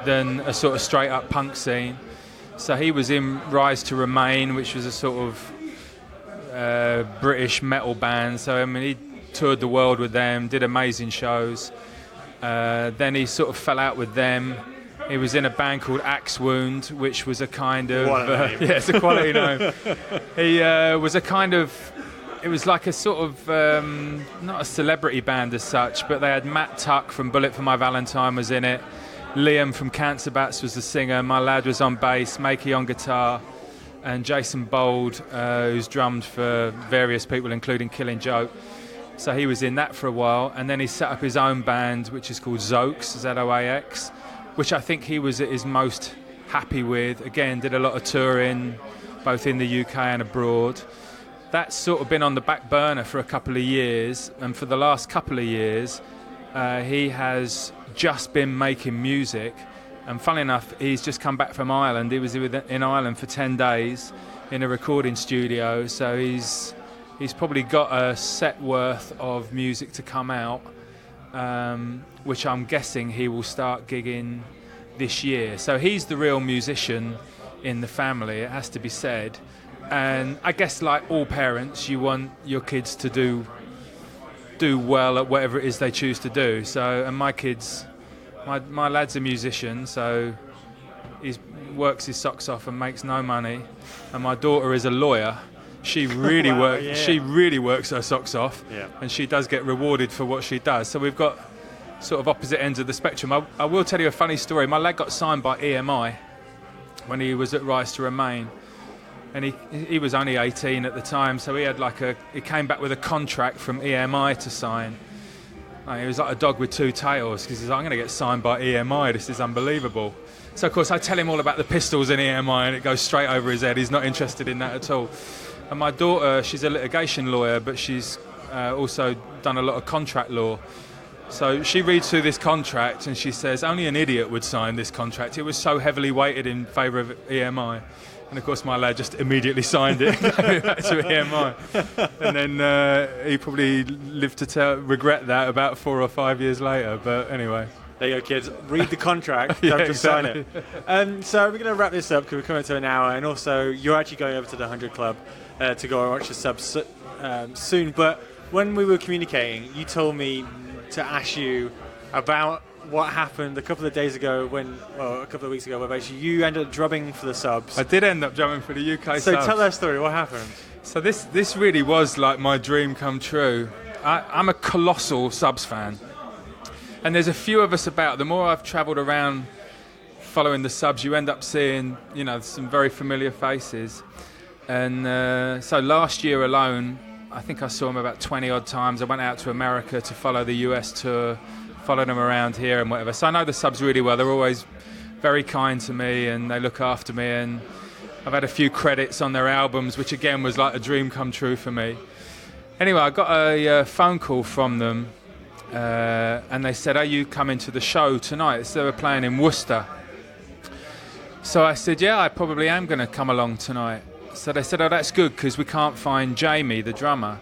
than a sort of straight up punk scene. So he was in Rise to Remain, which was a sort of British metal band. So I mean, he toured the world with them, did amazing shows. Then he sort of fell out with them. He was in a band called Axe Wound, which was a kind of yeah, it's a quality name. He was a kind of, it was like a sort of not a celebrity band as such, but they had Matt Tuck from Bullet for My Valentine was in it. Liam from Cancer Bats was the singer. My lad was on bass, Makey on guitar, and Jason Bold, who's drummed for various people, including Killing Joke. So he was in that for a while, and then he set up his own band, which is called Zoax, Z-O-A-X, which I think he was at his most happy with. Again, did a lot of touring, both in the UK and abroad. That's sort of been on the back burner for a couple of years, and for the last couple of years, he has just been making music. And funnily enough, he's just come back from Ireland. He was in Ireland for 10 days in a recording studio, so he's probably got a set worth of music to come out, which I'm guessing he will start gigging this year. So he's the real musician in the family, it has to be said. And I guess like all parents, you want your kids to do well at whatever it is they choose to do. So, and my kids, my lad's a musician, so he works his socks off and makes no money. And my daughter is a lawyer. She really works. Yeah. She really works her socks off, and she does get rewarded for what she does. So we've got sort of opposite ends of the spectrum. I will tell you a funny story. My lad got signed by EMI when he was at Rise to Remain, and he was only 18 at the time. So he had he came back with a contract from EMI to sign. He was like a dog with two tails, because he's like, I'm going to get signed by EMI. This is unbelievable. So of course I tell him all about the Pistols and EMI, and it goes straight over his head. He's not interested in that at all. And my daughter, she's a litigation lawyer, but she's also done a lot of contract law. So she reads through this contract and she says, only an idiot would sign this contract. It was so heavily weighted in favour of EMI. And of course my lad just immediately signed it and gave it back to EMI. And then he probably lived to regret that about 4 or 5 years later. But anyway. There you go, kids. Read the contract. Don't just sign it. So we're going to wrap this up because we're coming to an hour. And also, you're actually going over to the 100 Club to go and watch the subs soon. But when we were communicating, you told me to ask you about what happened a couple of weeks ago, where basically you ended up drumming for the subs. I did end up drumming for the UK subs. So tell that story. What happened? So this really was like my dream come true. I'm a colossal subs fan. And there's a few of us about. The more I've travelled around following the subs, you end up seeing, some very familiar faces. And so last year alone, I think I saw them about 20 odd times. I went out to America to follow the US tour, followed them around here and whatever. So I know the subs really well. They're always very kind to me and they look after me. And I've had a few credits on their albums, which again was like a dream come true for me. Anyway, I got a phone call from them. And they said, are you coming to the show tonight? So they were playing in Worcester. So I said, yeah, I probably am going to come along tonight. So they said, oh, that's good because we can't find Jamie, the drummer.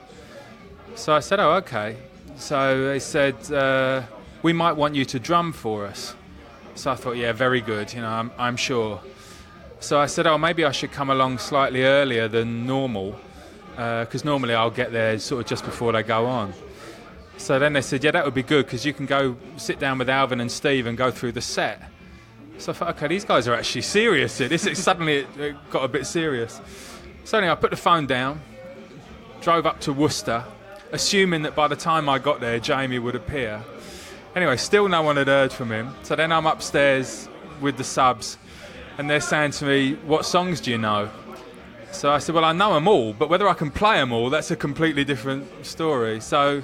So I said, oh, okay. So they said, we might want you to drum for us. So I thought, yeah, very good, I'm sure. So I said, oh, maybe I should come along slightly earlier than normal because normally I'll get there sort of just before they go on. So then they said, yeah, that would be good because you can go sit down with Alvin and Steve and go through the set. So I thought, okay, these guys are actually serious here. Suddenly it got a bit serious. So anyway, I put the phone down, drove up to Worcester, assuming that by the time I got there, Jamie would appear. Anyway, still no one had heard from him. So then I'm upstairs with the subs, and they're saying to me, what songs do you know? So I said, well, I know them all, but whether I can play them all, that's a completely different story. So,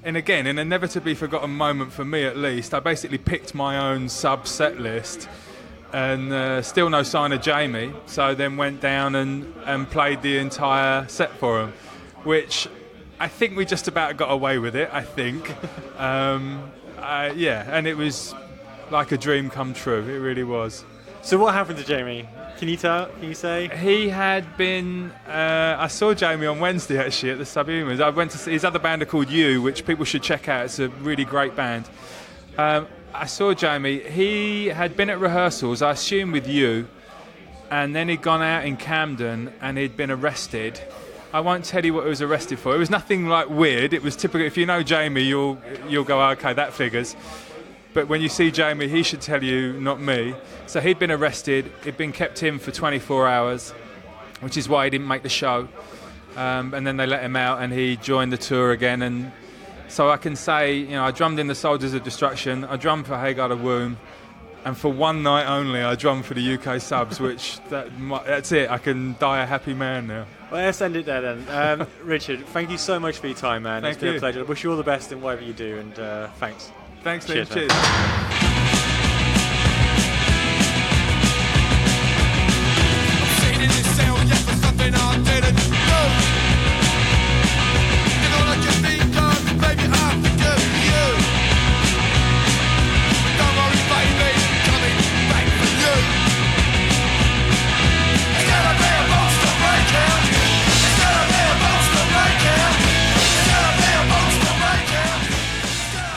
and again, in a never to be forgotten moment for me at least, I basically picked my own sub set list, and still no sign of Jamie. So then went down and played the entire set for him, which I think we just about got away with it, I think. Yeah, and it was like a dream come true. It really was. So what happened to Jamie? Can you say? He had been... I saw Jamie on Wednesday, actually, at the Subhumans. I went to see his other band are called You, which people should check out. It's a really great band. I saw Jamie. He had been at rehearsals, I assume with You, and then he'd gone out in Camden and he'd been arrested. I won't tell you what he was arrested for. It was nothing like weird. It was typical. If you know Jamie, you'll go, okay, that figures. But when you see Jamie, he should tell you, not me. So he'd been arrested. He'd been kept in for 24 hours, which is why he didn't make the show. And then they let him out and he joined the tour again. And so I can say, I drummed in the Soldiers of Destruction. I drummed for Hagar the Womb. And for one night only, I drummed for the UK subs, which that's it. I can die a happy man now. Well, let's end it there then. Richard, thank you so much for your time, man. It's been a pleasure. I wish you all the best in whatever you do, and thanks. Thanks, Liam. Cheers.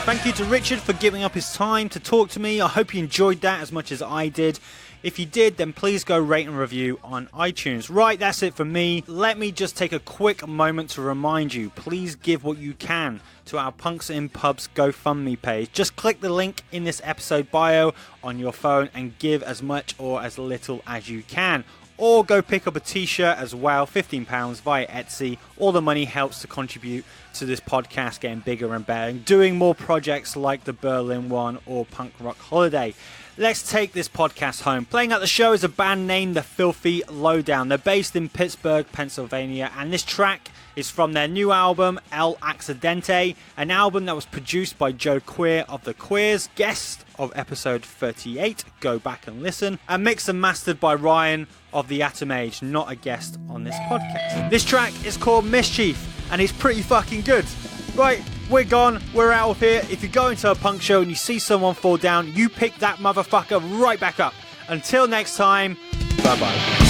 Thank you to Richard for giving up his time to talk to me. I hope you enjoyed that as much as I did. If you did, then please go rate and review on iTunes. Right, that's it for me. Let me just take a quick moment to remind you, please give what you can to our Punks in Pubs GoFundMe page. Just click the link in this episode bio on your phone and give as much or as little as you can. Or go pick up a t-shirt as well, £15 via Etsy. All the money helps to contribute to this podcast getting bigger and better and doing more projects like the Berlin one or Punk Rock Holiday. Let's take this podcast home. Playing at the show is a band named The Filthy Lowdown. They're based in Pittsburgh, Pennsylvania, and this track is from their new album, El Accidente, an album that was produced by Joe Queer of The Queers, guest of episode 38, go back and listen, and mixed and mastered by Ryan of The Atom Age, not a guest on this podcast. This track is called Mischief, and it's pretty fucking good. Right, we're gone, we're out of here. If you go into a punk show and you see someone fall down, you pick that motherfucker right back up. Until next time, bye-bye.